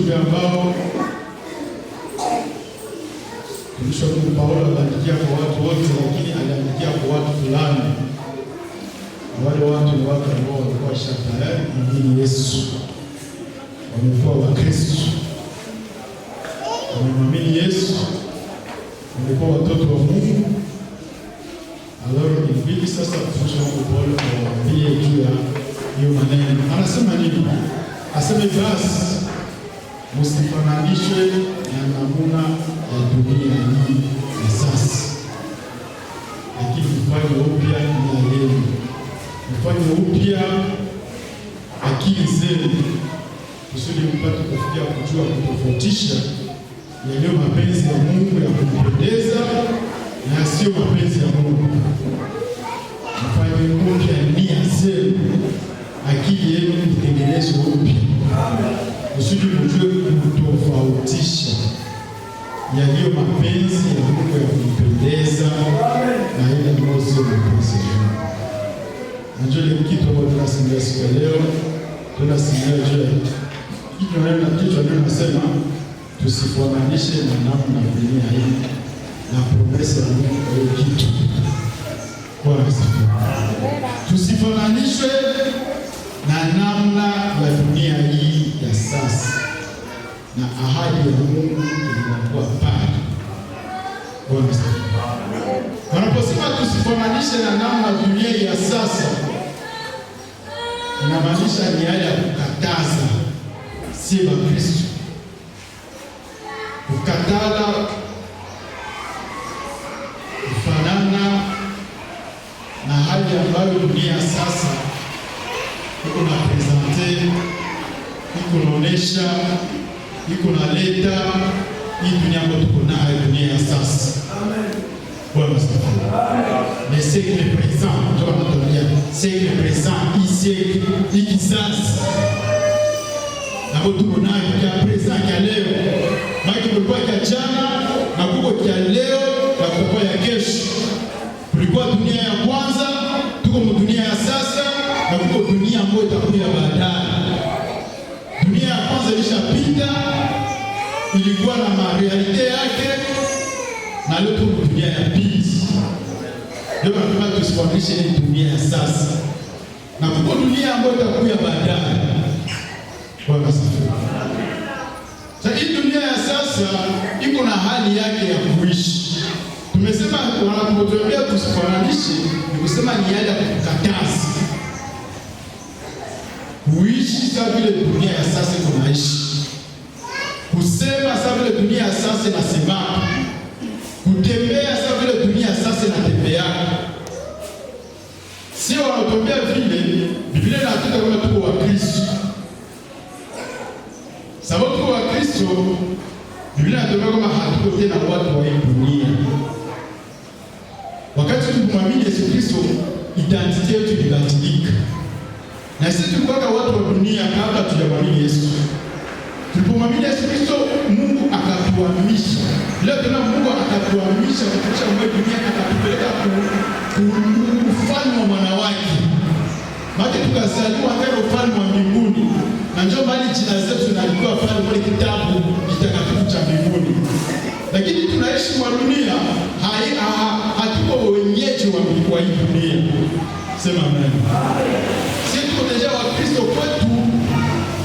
ujumbe ambao Mtume Paulo aliandikia kwa watu wote, lakini aliandikia kwa watu fulani. Wale watu ni watu ambao walikuwa tayari kumwamini Yesu, wamekuwa Wakristo, wamemwamini Yesu, wamekuwa watoto wa Mungu. Alors ilibidi sasa Mtume Paulo awaambie juu ya hiyo maneno. Anasema nini? Aseme basi msifananishwe na namna ya dunia hii ya sasa, lakini mfanye upya nia yenu, mfanye upya akili zenu, kusudi mpate kufikia kujua kutofautisha yaliyo mapenzi ya Mungu ya kumpendeza na yasiyo mapenzi ya Mungu. Mfanye upya nia zenu, akili yenu itengenezwe upya, kusudi mjue kutofautisha yaliyo mapenzi ya Mungu ya kumpendeza na ile ambayo sio mapenzi ya Mungu. Najua ni kitu ambacho tunasikia siku ya leo, tunasikia juu ya kichwa neno nasema tusifananishe na namna ya dunia hii na promesa ya Mungu kwa hiyo kitu. Kwa asifiwe. Tusifananishwe na namna ya dunia hii ya sasa, na ahadi ya Mungu inakuwa pale. Bwana asifiwe. Wanaposema tusifananishe na namna ya dunia hii ya sasa, inamaanisha ni hali ya kukataza si wa Kristo, kukataza kufanana na hali ambayo dunia sasa iko na presente, iko naonesha, iko na leta hii dunia ambayo tuko nayo, dunia ya sasa. Bwana asifiwe. Le siècle présent, ndio anatuambia siècle présent, hii kizazi ambayo tuko nayo kwa present ya leo. Maana kulikuwa ya jana na kuko ya leo na kuko ya kesho. Kulikuwa dunia ya kwanza, tuko mu dunia ya sasa na kuko dunia ambayo itakuja baadaye. Dunia ya kwanza ilishapita, ilikuwa na marealite yake, na leo tuko dunia ya pili. Ndio maana tusifuatishe ile dunia ya sasa na kuko dunia ambayo itakuja baadaye. Bwana asifiwe. Sasa hii dunia ya sasa iko na hali yake ya kuishi. Tumesema wanapotuambia tusifananishe, ni kusema ni hali ya kukataza kuishi sawa vile dunia ya sasa iko naishi, kusema sawa vile dunia ya sasa inasema, kutembea sawa vile dunia ya sasa inatembea. Sio wanatuambia vile Biblia inatuita kama tuko wa Kristo. Sababu tuko wa Kristo, Biblia inatuambia kama hatuko tena watu wa hii dunia. Wakati tunamwamini Yesu Kristo, identity yetu ilibadilika. Na sisi tulikuwa watu wa dunia kabla tujamwamini Yesu. Tulipomwamini Yesu Kristo, Mungu akatuhamisha. Leo tena Mungu akatuhamisha kutoka mwe dunia, akatupeleka ufalme wa mwana wake. Maana tukazaliwa katika ufalme wa mbinguni. Na njoo bali jina zetu zinalikuwa pale kwenye kitabu kitakatifu cha mbinguni. Lakini tunaishi kwa dunia, hatuko wenyeji wa hii dunia. Sema amen. Sisi tuko deja wa Kristo kwetu,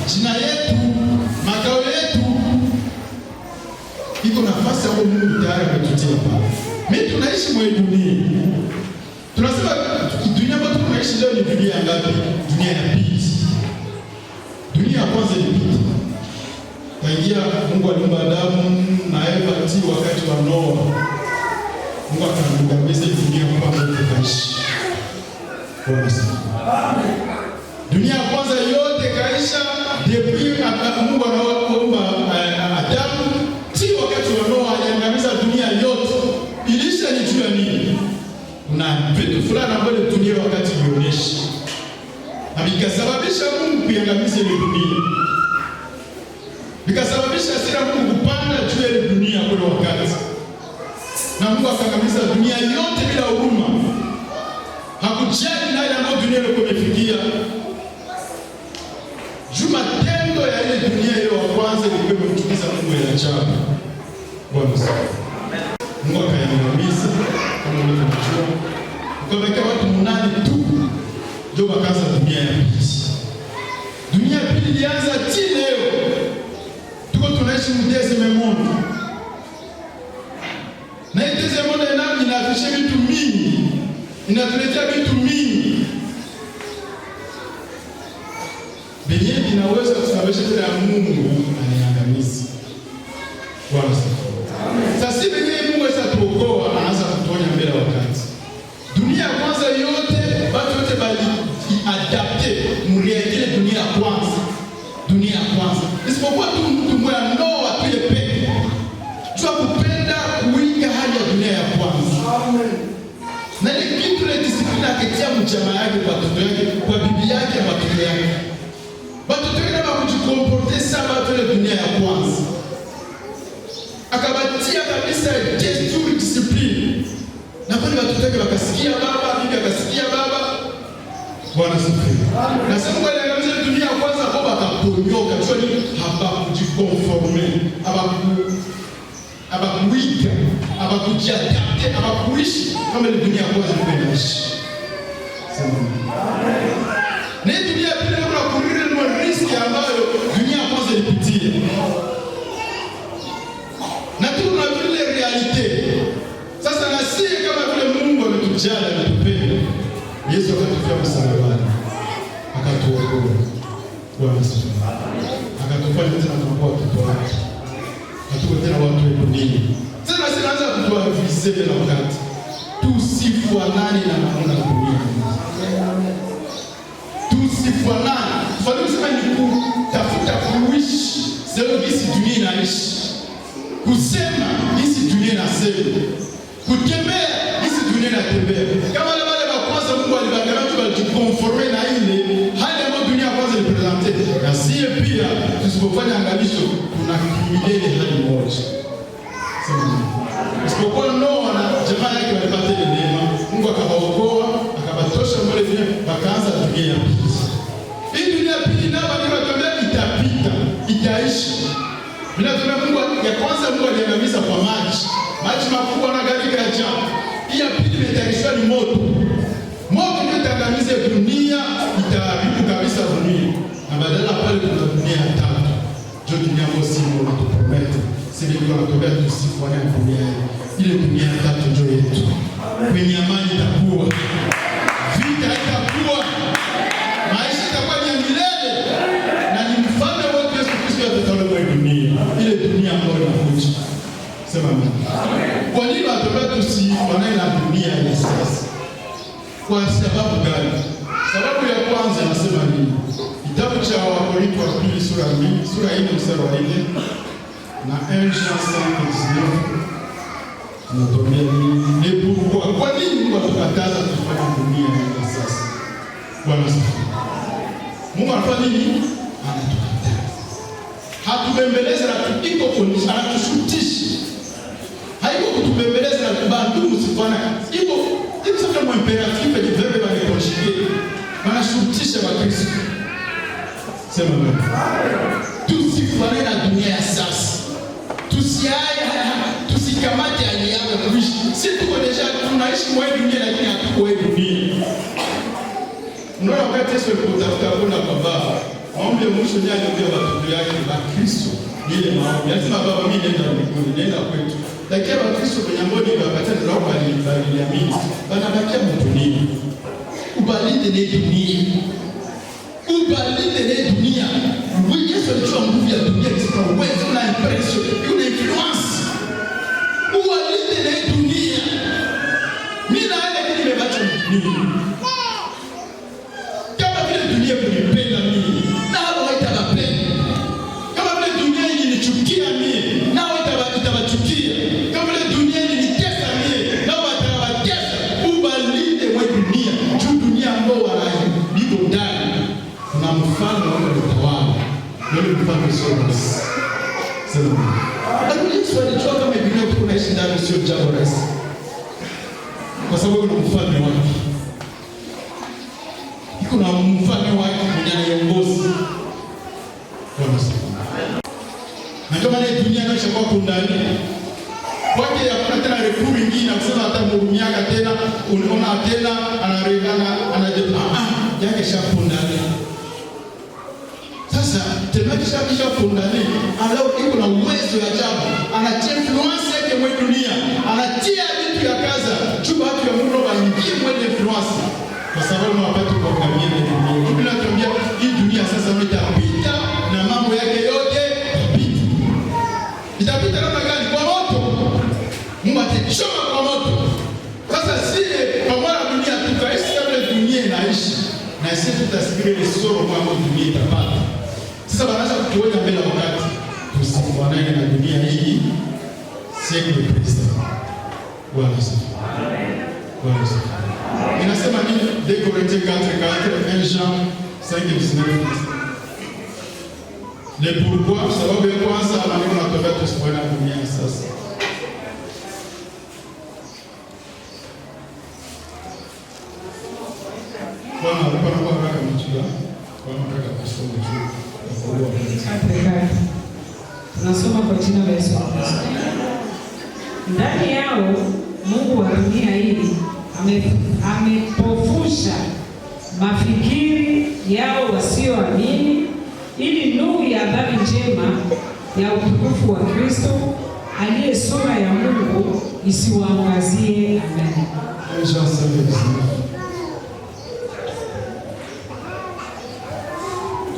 jina yetu, makao yetu iko nafasi ambayo Mungu tayari ametutia pale. Mimi tunaishi mwa dunia. Tunasema dunia ambayo tunaishi leo ni dunia ngapi? Dunia ya pili. Dunia ya kwanza ilipita. Kaingia Mungu aliumba Adamu na Eva wakati wa Noa. Mungu akamgamiza dunia mpaka ikaishi. Bwana asifiwe. Dunia ya kwanza yote kaisha depuis Mungu anaumba Adamu, si wakati wa Noa aliangamiza dunia yote. Ilisha ni juu ya nini? Kuna vitu fulani ambavyo dunia wakati ilionyesha. Na vikasababisha Mungu kuangamiza ile dunia. Vikasababisha hasira Mungu kupanda juu ya ile dunia kwa wakati. Na Mungu akangamiza dunia yote bila huruma. Hakujali na ile ambayo dunia ilikuwa imefikia. Matendo ya ile dunia ile wa kwanza ilikuwa akatengeneza Mungu ya ajabu. Bwana asifiwe. Mungu akayaangamiza kama unavyojua. Ukaweka watu 8 tu ndio wakaanza dunia ya pili. Dunia ya pili ilianza chini leo. Tuko tunaishi mdeze monde. Na iteze monde inaafisha vitu mingi. Inatuletea vitu mingi. Benye inaweza kusababisha tena Mungu aniangamizi. Bwana asifiwe. Sasa benye Mungu asatuokoa anaanza kutonya mbele wakati. Dunia kwanza yote watu wote bali adapte muriekele dunia kwanza. Dunia kwanza. Isipokuwa tu mtu mmoja ndoa tu peke. Jua kupenda kuiga hali ya dunia ya kwanza. Amen. Na ile kitu ile disiplina akitia mjamaa yake kwa watoto yake, kwa bibi yake na watoto yake. Watoto yake na kujikomporte sawa tu ile dunia ya kwanza. Akabatia kabisa desturi discipline. Na pale watoto wake wakasikia baba, bibi akasikia baba. Bwana asifiwe. Na sasa Mungu aliangamiza dunia ya kwanza kwa akaponyoka, kwani habakujikonforme, abakuiga, abakujiadapte, abakuishi kama ile dunia ya kwanza ilikuwa inaishi. Amen. Na dunia ya pili kuna kurire na riski ambayo dunia ya kwanza ilipitia. Na tuna vile realite. Sasa na sisi kama vile Mungu ametujali na tupenda. Yesu akatufia msalabani. Akatuokoa. Bwana asifiwe. Akatufanya tena tunakuwa watoto wake. Hatuko tena watu wa dunia. Sasa sinaanza kutoa visebe na wakati. Tusifanane na namna ya dunia. Tusifanane. Kwa kusema ni kutafuta kuishi sio jinsi dunia inaishi. Kusema jinsi dunia inasema. Kutembea jinsi dunia inatembea. Kama wale wa kwanza Mungu aliwaangalia tu walijikonforme na ile hali ambayo dunia kwanza ilipresente. Na sisi pia tusipofanya angalisho kuna kimilele hali moja. Isipokuwa Noa na jamaa yake walipata ile neema, Mungu akawaokoa, akabatosha mbele vile wakaanza dunia ya pili. Hii dunia ya pili nao waliwaambia itapita, itaishi. Bila tuna Mungu ya kwanza Mungu aliangamiza kwa maji. Maji makubwa na gharika ya ajabu. Hii ya pili imetayarishwa ni moto. Moto ndio itaangamiza dunia, itaharibu kabisa dunia. Na badala pale kuna dunia ya tatu. Ndio dunia ambayo si Mungu anatupromete. Sisi ndio tunatokea tusifuane na dunia hii. Ile dunia ya tatu ndio yetu. Kwenye amani itakuwa. Vita itakuwa. Maisha itakuwa ni milele. Na ni mfalme wa Yesu Kristo atatawala kwa dunia. Ile dunia ambayo inakuja. Sema amen. Kwa nini watoto tusifanane na dunia ya sasa? Kwa sababu gani? Sababu ya kwanza nasema nini? Kitabu cha Wakorintho wa pili sura 4 mstari wa 4 na 1 Jean 5:19 tunatumia ni pourquoi. Kwa nini Mungu atukataza tufanye dunia ya sasa? Bwana asifiwe. Mungu anafanya nini? Anatukataza. Hatubembeleze na tuko kondisha, anatushutisha. Haiko kutubembeleza na kubandu msifana. Iko kama imperative de verbe va les conjuguer. Wanashutisha wa Kristo. Sema amen. Tusifane na dunia ya sasa. Tusikamate hali yako kuishi. Si tuko deja tunaishi mwa dunia lakini hatuko kwa dunia. Unaona wakati Yesu alipotafuta kwenda kwa Baba, maombi ya mwisho ni aliambia watoto yake wa Kristo. Ile maombi, lazima Baba mimi nenda mbinguni, nenda kwetu. Lakini wa Kristo kwenye mboni wakati roho aliamini, banabakia mtunia. Ubalinde na dunia. Ubalinde na dunia. Wewe Yesu alichukua nguvu ya dunia kwa uwezo na impression, una influence. Ubalinde na dunia. Mimi na yeye kile nimebacha dunia. Kama vile dunia kunipenda mimi, na hapo haitabapenda. Kama vile dunia ilinichukia mimi, nao itawachukia. Kama vile dunia ilinitesa mimi, nao watawatesa. Ubalinde wa dunia, juu dunia ambao wanaiko ndani. Kuna mfano wa utawala. Ndio mfano sio rahisi. Sema. Lakini Yesu alijua kama dunia tunaishi ndani sio jambo rahisi. Kwa sababu kuna mfano wake. Kuna mfano wake mwenye anaongoza. Bwana asifiwe. Na ndio maana dunia inaisha kwa kundani. Kwake hakuna tena rekuri nyingine na kusema hata murumiaka tena, unaona tena anaregana anajepa. Yake shapundani. Sasa tena kisha pundani, alao iko na uwezo ya ajabu. Anatia influence yake mwe dunia. Anatia vitu ya kaza. Chuba watu ya Mungu waingie mwe influence. Kwa sababu wapate kwa kamia na dunia. Biblia inatuambia hii dunia sasa itapita na mambo yake yote itapita. Itapita kama gani? Kwa moto. Mungu atachoma kwa moto. Sasa sisi pamoja na dunia tukaishi kama dunia inaishi. Na sisi tutasikia ile soro kwa dunia itapata. Sasa banaanza kutuonya mbele wakati tusifanane na dunia hii. Sema Kristo. Bwana asifiwe. Bwana asifiwe. Inasema nini? Décorer 4 Jean 5:19. Le pourquoi, sababu ya kwanza maneno yanatokea tusifanane na dunia sasa. Bwana alikuwa anataka mchua. Bwana anataka kusoma juu. Tunasoma kwa jina la Yesu Kristo. Ndani yao Mungu wa dunia hii amepofusha mafikiri yao wasioamini, ili nuru ya habari njema ya utukufu wa Kristo aliye sura ya Mungu isiwaangazie. Amen.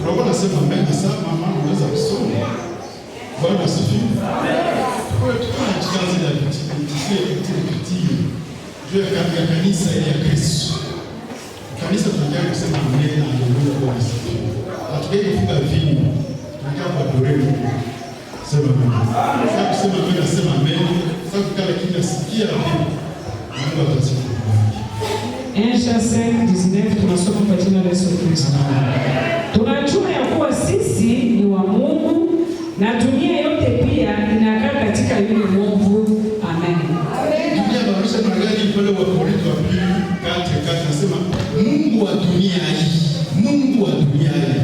Roho nasema amen. Sasa mama unaweza kusoma. Bwana asifiwe. Amen. Kwa hiyo tunachikazi ya kitii. Juu ya kanisa ya Kristo. Kanisa tunataka kusema amen na haleluya Bwana asifiwe. Hatukai kufunga vini. Tunataka kuadorea Mungu. Sema amen. Sasa kusema amen nasema amen. Sasa kukala kila sikia amen. Mungu atasifiwe. Jean 5:19 tunasoma kwa jina la Yesu Kristo. Tunajua ya kuwa sisi ni wa Mungu na dunia yote pia inakaa katika yule Mungu. Amen. Dunia barisha magari pale wa Korinto wa pili 4:4 nasema Mungu wa dunia hii. Mungu wa dunia hii.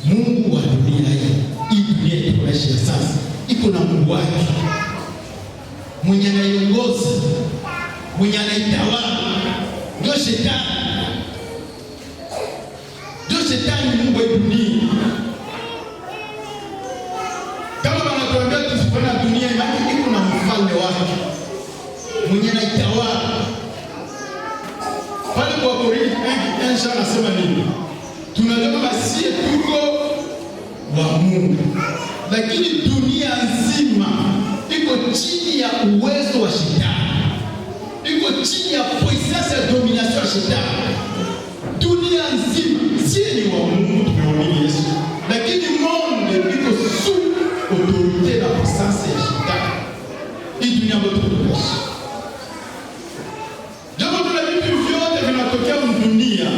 Mungu wa dunia hii. Hii dunia tunaishi sasa iko na Mungu wake. Mwenye anaiongoza, mwenye anaitawala ndio shetani. Ndio shetani Mungu wa dunia. Kama wanatuambia tusifanye dunia maana iko na mfalme wake. Mwenye anaitawala. Pale kwa Korinto Jean anasema nini? Tunajua basi tuko wa Mungu. Lakini dunia nzima iko chini ya uwezo wa shetani. Iko chini ya puissance ya domination ya shetani. Dunia nzima si ni wa Mungu tumeamini Yesu. Lakini monde iko sous autorité na puissance ya shetani. Hii dunia ambayo tunaishi. Jambo tuna vitu vyote vinatokea dunia.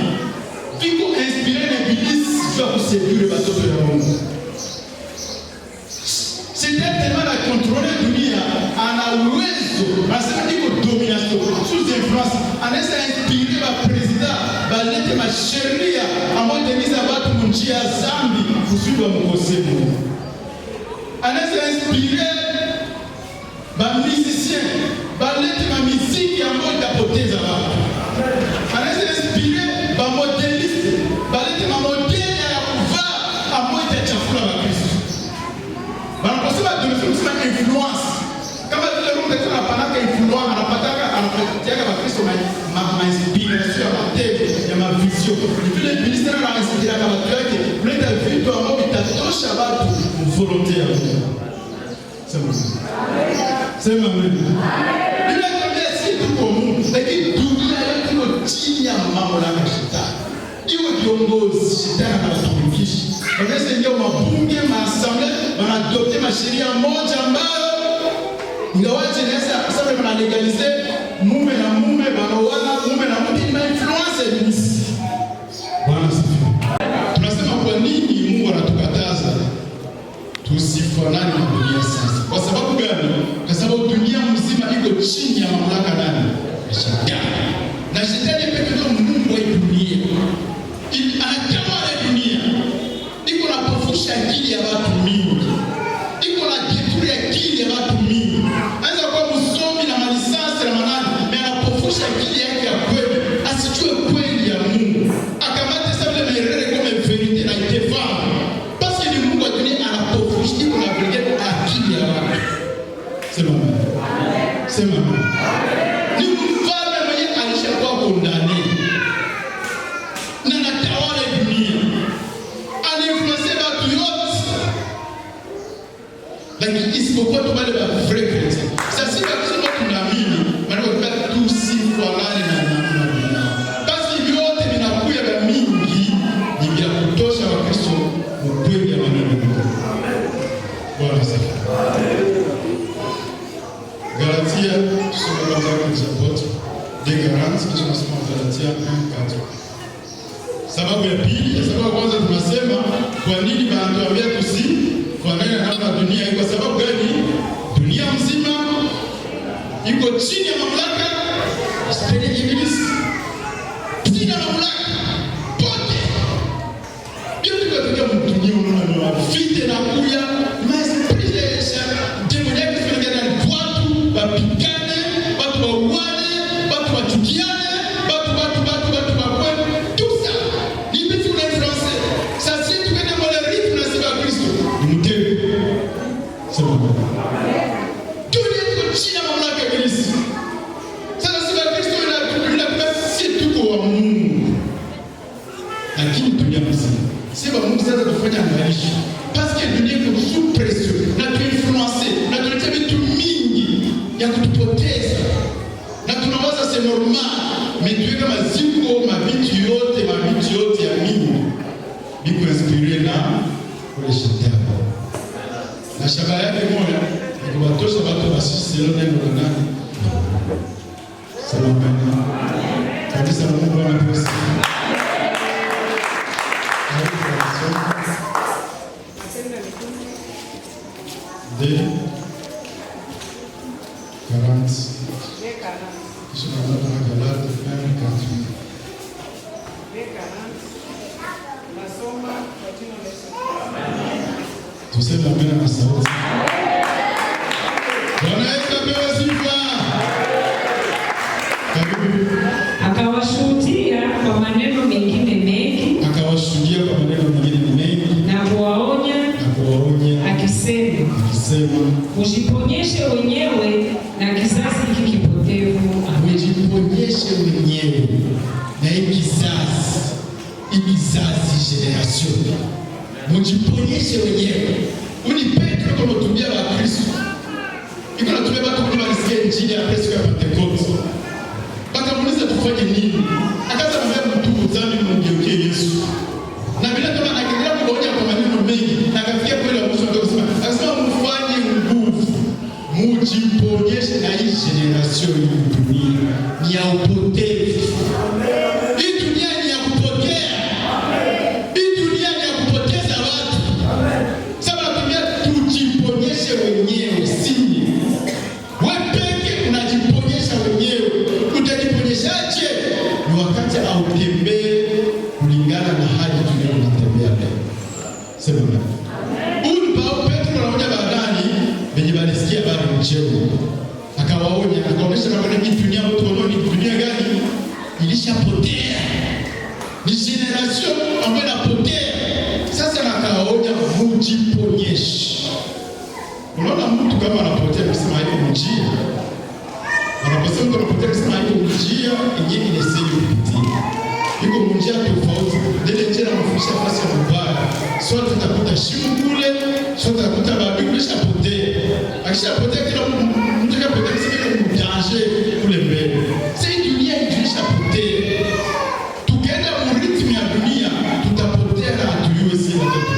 Viko inspiré na ibilisi kwa kuseduire watoto ya Mungu. Shetani tellement na contrôler dunia ana uwezo, anasema iko domination sous influence, anaweza inspire ba president balete masheria ambayo itamiza watu njia ya zambi kusudi wamkose Mungu. Anaweza inspire ba musicien balete ma muziki ambayo itapoteza watu. Anaweza inspire ba modeliste balete ma modele ya kuvaa ambayo itachafua Wakristo. Wanaposema tunasema influence. Kama vile Mungu anataka anapaka influence, anapatiaka Wakristo ma inspiration ya matendo, ya mavision. Vile Ibilisi anainspira kama watu wake, kuleta vitu ambavyo vitatosha watu volonté ya Mungu. Sema amen. Bila kuambia si tuko Mungu, lakini dunia yote iko chini ya mamlaka ya shetani. Iwe kiongozi, shetani anatumikisha. Wanaweza ingia mabunge, maasamble, wanadopte masheria moja ambayo ingawaje inaweza kusema wanalegalize mume na mume, wanaoana mume na mke, ni influence ibilisi. Bwana asifiwe. Tunasema kwa nini Mungu anatukataza tusifanane na dunia sasa? Kwa sababu gani? Kwa sababu dunia mzima iko chini ya mamlaka nani? Ya shetani. Na shetani pekee ndio Mungu wa dunia. Anatawala dunia. Iko na pofusha akili ya watu mingi. Iko na Sema amen. Sema amen. Ni mfalme mwenye alishakuwa kondani na natawala dunia, anainfluence watu yote, lakini isipokuwa tu wale wa frequency. Sasa sisi tunasema tunaamini, maana kwa tu si fulani na dunia. Basi vyote vinakuja vya mingi ni vya kutosha wa Kristo ukweli ya maneno. Bwana asifiwe. Galatia, tusome kwa Zaburi de Garance, kisha tunasoma Galatia 1:4. Sababu ya pili, ya sababu kwanza tunasema kwa nini banatuambia tusifanane na namna dunia iko. Sababu gani? Dunia mzima iko chini ya mamlaka ya Ibilisi. Chini ya mamlaka pote. Yote katika dunia unaona vita na kuya, maisha demoniaque fanyana watu wapigane, watu wauane, watu wachukiane, watu wakwe. Tout ça, ni vitu na influence. Sasa sisi tukenda mole ritu na sifa ya Kristo. Ni mtego. Sema amen. Dunia iko chini ya mamlaka ya Ibilisi. Sasa sifa ya Kristo inakuwa si tuko wa Mungu. Lakini dunia mzima. Sifa Mungu sasa tufanye angalisho. Parce que dunia iko sous pression na tuinfluence na tunataka vitu mingi ya kutupoteza. Na tunawaza c'est normal, mais tu kama ziko mabitu yote ya mimi biko inspiré na kule shetani. Na shabaha yake moja ni kuwatosha watu wasisi leo neno la nani? Salamu alaykum. Kabisa Mungu anaposi. De 40. Je suis dans la Galate 1:4. Tuseme amen na sauti. Bwana Yesu apewe sifa. Akawashuhudia kwa maneno mengine mengi. Na kuwaonya akisema, mujiponyeshe wenyewe na kizazi hiki kipotevu. Mujiponyeshe wenyewe na kizazi generation. Mujiponyeshe wenyewe. Uni Petro kwa mtumia wa Kristo. Iko natumia watu kwa walisikia injili ya Yesu ya Pentecost. Bakamuuliza tufanye nini? Akaanza kumwambia mtu dhambi mgeukie Yesu. Na bila kama anaendelea kuonya kwa maneno mengi na akafikia kweli wa mwisho akasema mfanye nguvu. Mujiponyeshe na hii generation hii dunia ni ya upotevu. Hii dunia ni ya kupotea. Hii dunia ni ya kupoteza watu. Sasa natumia tujiponyeshe wenyewe sisi. Wewe peke unajiponyesha wenyewe. Utajiponyeshaje? Ni wakati au tembee kulingana na hali tunayotembea leo. Sema amen. Petro anaonya baadani wenye balisikia bado mcheo. Akawaonya, akaonesha kama ni dunia mtu wanaoni dunia gani ilishapotea. Ni generation ambayo inapotea. Sasa akawaonya mujiponyeshe. Unaona mtu kama anapotea kusema hiyo njia. Wanaposema mtu anapotea kusema hiyo njia ingine ni siri kupitia. Iko njia tofauti. Ile njia inamfundisha fasi ya mbaya. Sote tutakuta shimo kule, sote tutakuta babu kulishapotea. Akishapotea kila mtu akapotea sisi ni danger kule mbele. Sasa dunia ilishapotea. Tukienda mritimi ya dunia tutapotea na hatujui sisi watoto.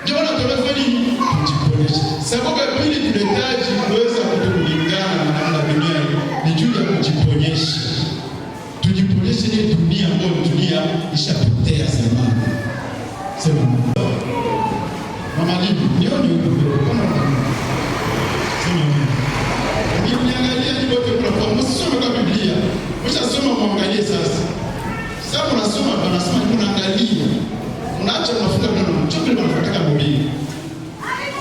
Ndio maana tunafanya nini? Tujiponyeshe. Sababu ya pili tunahitaji kuweza kulingana na namna dunia ni juu ya kujiponyesha. Tujiponyeshe ile dunia ambayo dunia ishapotea zamani. Sema mama lipi nione huko kama sema niangalia ni wote kwa msome kwa Biblia. Mshasoma muangalie sasa. Sasa unasoma banasema unaangalia. Unaacha mafuta na mchupi na mafuta mwili.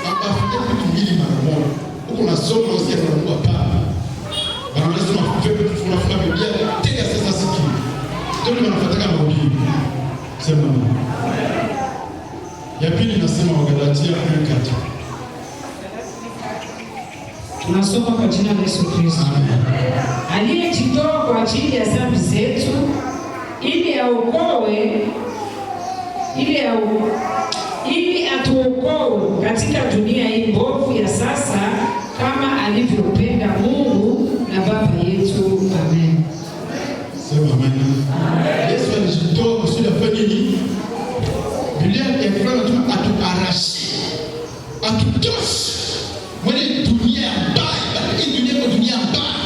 Mafuta vitu mbili mara moja. Huko unasoma usikie kwa Mungu hapa. Wanasema unafunga Biblia tega sasa sikio. Ndio mafuta mwili. Sema ya pili nasema Wagalatia 1:4. Tunasoma kwa jina la Yesu Kristo. Aliyejitoa kwa ajili ya dhambi zetu ili atuokoe katika dunia hii mbovu ya sasa, kama alivyopenda Mungu na Baba yetu. Amen. Sema amen. Yesu alijitoa kusudi afanye nini? Biblia inasema atuarashe, atutoshe mwenye dunia mbaya. Hii dunia ni dunia mbaya.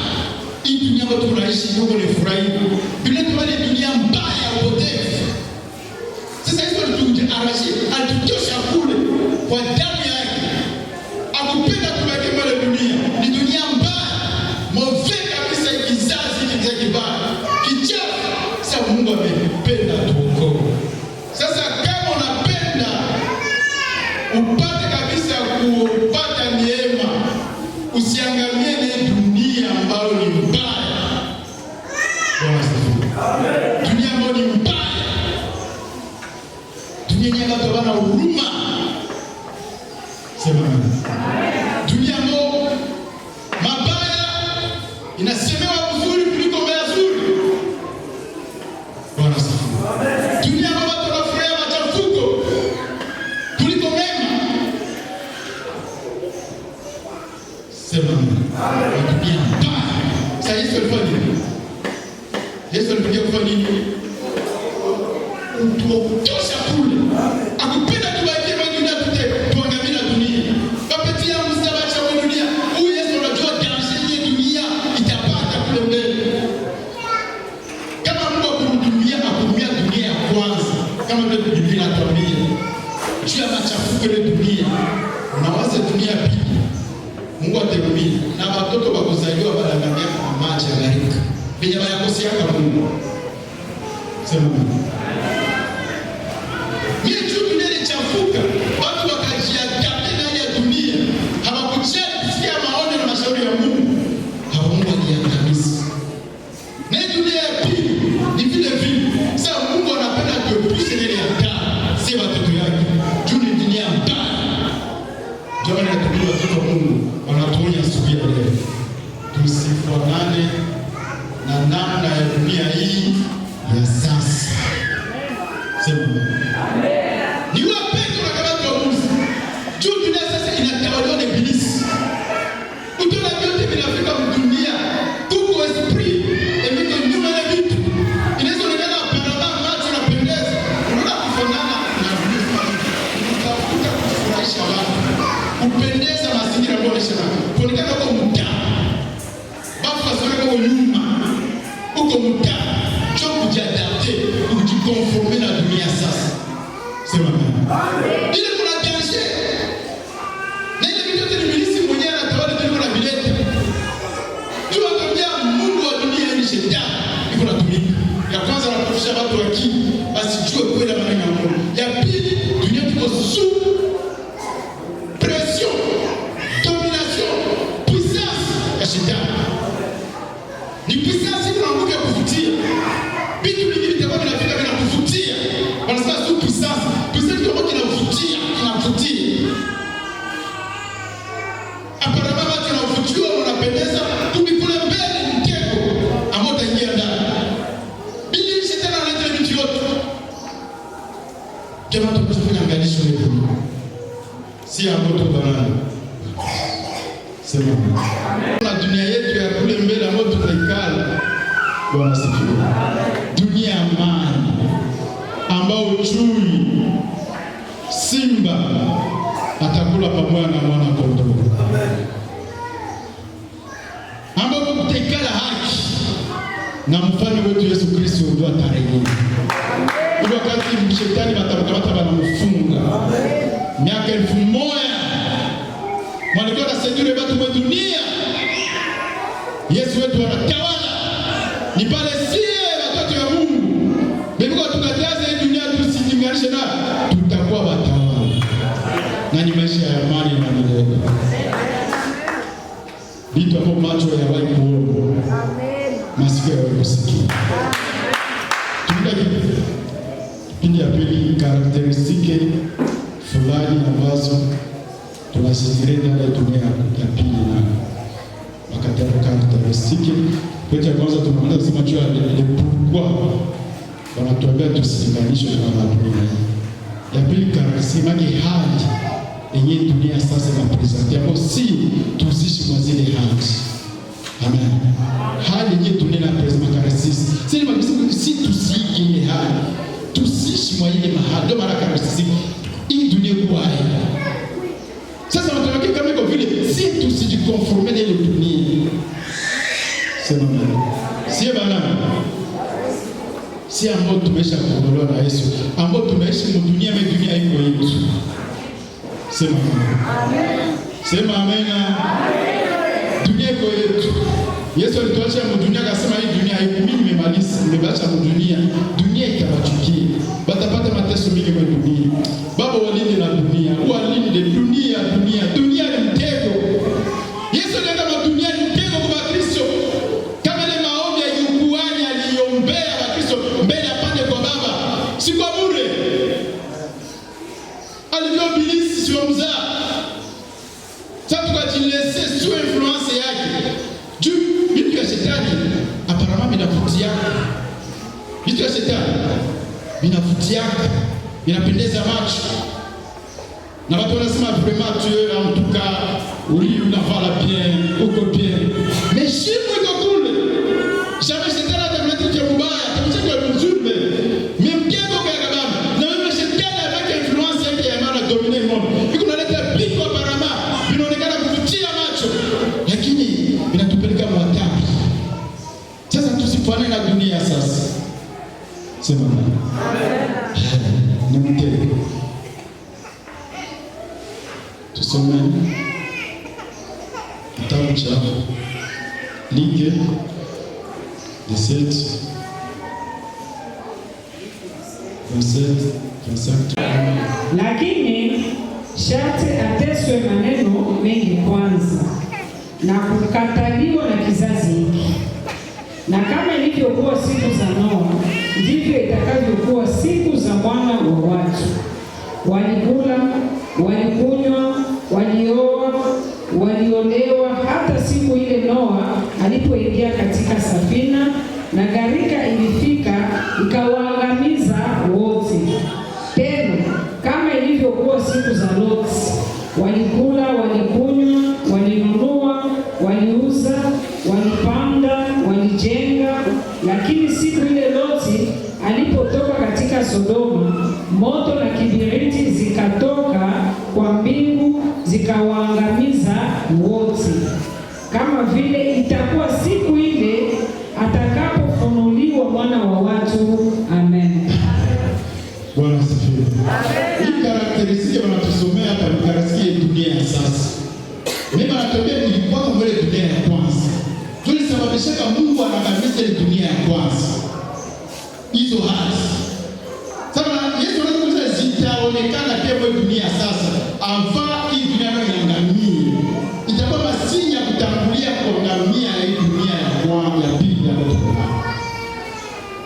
Hii dunia ambayo tunaishi ndio ni furahi. Biblia inasema dunia mbaya upotevu. Sasa Yesu alituarashe, atutosha kule kwa damu yake. Akupenda tubaki mwana dunia. Ni dunia mbaya. Move kabisa kizazi cha kibaya. Kichafu. Sasa Mungu amependa tuokoe. Sasa kama unapenda upate kabisa kupata neema, usiangalie ile dunia ambayo ni mbaya. Bwana asifiwe. Amen. Dunia ambayo ni mbaya. Dunia yenye watu wana huruma. Sema amen. Dunia ambayo mabaya inasemewa vizuri kuliko mazuri. Bwana asifiwe. Amen. Dunia ambayo watu wanafurahia machafuko kuliko mema. Sema amen. Dunia mbaya. Sasa Yesu alifanya nini? Yesu alikuja kufanya nini? Kutuosha kule. Akupenda tubakie kwa dunia tuangamie na dunia. Kapitia msabacha wa dunia. Huyu Yesu anajua danger ya dunia itapata kule mbele. Kama Mungu akuhudumia dunia ya kwanza. Kama vile Biblia inatuambia. Juu ya machafuko ya dunia. Unawaza dunia pili. Mungu atahurumia. Na watoto wakuzaliwa wanaangamia kwa maji ya gharika. Bila yakosea kama Mungu. Sema Mungu. Mimi tu dunia ilichafuka, watu wakajiadapti ndani ya dunia, hawakujali kusikia maoni na mashauri ya Mungu, Mungu aliangamiza. Na dunia ya pili ni vile vile. Sasa Mungu anapenda tuepushe ile hatari, si watoto yake. Juu ni dunia mbaya. Jamani, natumia watoto wa Mungu wanatuonya siku ya leo. Tusifanane na namna ya dunia hii ya sasa. Sema amen. Ni wewe pekee unakabata uamuzi. Juu dunia sasa inatawaliwa na ibilisi. Utona vyote vinafika dunia. Tuko esprit, emiko nyuma ya vitu. Inaweza onekana parama macho yanapendeza. Unaona kufanana na dunia. Utafuta kufurahisha watu. Kupendeza mazingira ambayo unaishi. Kuonekana kwa mtaa. Bafu wasore kwa nyuma. Uko mtaa. Choko kujadapte, kujikonforme na dunia sasa. Sema amen. Ile kuna danger. Na ile vitu yote ni ibilisi mwenyewe anatawala tu kuna bileti. Jua kwambia Mungu wa dunia ni shetani. Iko natumika. Ya kwanza anatufisha watu akili, basi jua kweli maneno ya Mungu. Ya pili, dunia tuko sous pression, domination, puissance ya shetani. Ni puissance inaanguka kuvutia. Vitu vingi vitakuwa vinafika vinakuvutia. Wanasema sio puissance. Puissance ndio kinavutia, kinavutia. Aparama watu wanavutiwa, wanapendeza, tukikule mbele mtego ambao utaingia ndani. Bili shetani analeta vitu yote. Jamaa tukufanya angalisho letu. Si hapo tu bana. Sema amen. Na dunia yetu ya kule mbele ambayo tunaikala. Bwana asifiwe. Dunia amani ambao chui simba atakula pamoja na mwana kondoo. Ambao kutekala haki na mfano wetu Yesu Kristo ndio atarejea. Ile wakati shetani watamkamata wanamfunga. Miaka 1000 walikuwa wanasaidia watu wa dunia. Yesu wetu anatawala. Ni pale sie watoto wa Mungu. Biblia tukataza hii dunia tusijiunganishe na tutakuwa watawala. Na ni maisha ya amani na milele. Vitu hapo macho yawahi kuona. Amen. Masikio yawahi kusikia. Kipindi ya pili, karakteristiki fulani ambazo tunasisitiza ndani ya dunia ya pili na karakteristiki. Pointi ya kwanza tunaanza kusema juu ya pourquoi wanatuambia tusilinganishwe na dunia. Ya pili karakteristiki hali yenye dunia sasa inapresenti hapo, si tuzishi kwa zile hali. Amen. Hali yenye dunia inapresenti karakteristiki. Sisi mabisi si tusiki ile hali. Tusishi mwa ile mahali. Ndio maana karakteristiki hii dunia kwa haya. Sasa wanataka kama iko vile si tusijikonforme na ile dunia. Sema Mungu. Si bana. Si ambao tumesha kuondolewa na Yesu, ambao tunaishi mu dunia na dunia iko yetu. Sema amen. Sema amen. Dunia iko yetu. Yesu alituacha mu dunia akasema hii dunia mimi nimemaliza, nimeacha mu dunia. Dunia itawachukia. Batapata mateso mingi kwa dunia. Baba walinde na dunia. Walinde dunia. Dunia ni mtego. Yesu alienda kwa dunia ni mtego kwa Kristo. Kama ile maombi ya Yukuani aliombea wa Kristo mbele apande kwa Baba. Si kwa bure. Alivyobilisi sio mzaa. Sasa tukajilese sio influence yake. Juu vitu ya shetani apparemment vinavutia. Vitu ya shetani vinavutia, vinapendeza macho. Na watu wanasema vraiment tu en tout cas oui unavala bien, uko bien. Mais shimu iko kule. Jamais shetani atamleta kitu mbaya, atamcheka mzuri. Mais mkego kwa kabana. Na wewe shetani avec influence yake ya maana dominer monde. Iko naleta biko parama, vinaonekana kuvutia macho. Lakini vinatupeleka mwatari. Sasa tusifanane na dunia sasa. Sema amen. Ni mtego. Tusome kitabu cha Luke 17 lakini sharti ateswe maneno mengi kwanza na kukataliwa na kizazi hiki. Na kama ilivyokuwa siku za Noa, ndivyo itakavyokuwa siku za Mwana wa Watu. Walikula, walikunywa, walioa, waliolewa, hata siku ile Noa alipoingia katika safina na gharika ilifika ikawaangamiza wote. Tena kama ilivyokuwa siku za Loti, walikula, walikunywa, walinunua, waliuza, walipanda, walijenga. Lakini siku ile Loti alipotoka katika Sodoma, moto na kibiriti zikatoka kwa mbingu zikawaangamiza wote. Kama vile itakuwa siku ile atakapofunuliwa Mwana wa Watu. Amen. Bwana asifiwe. Hii karakteristiki wanatusomea hapa ni karakteristiki ya dunia ya sasa. Mimi natokea nilikuwa kwa ile dunia ya kwanza. Tulisababisha Mungu anaangamiza ile dunia ya kwanza. Hizo hali. Sasa Yesu anasema zitaonekana pia kwa dunia sasa. Amfa hii dunia inaangamia. Itakuwa masinya kutangulia kuangamia hii dunia ya kwanza ya pili ya tatu.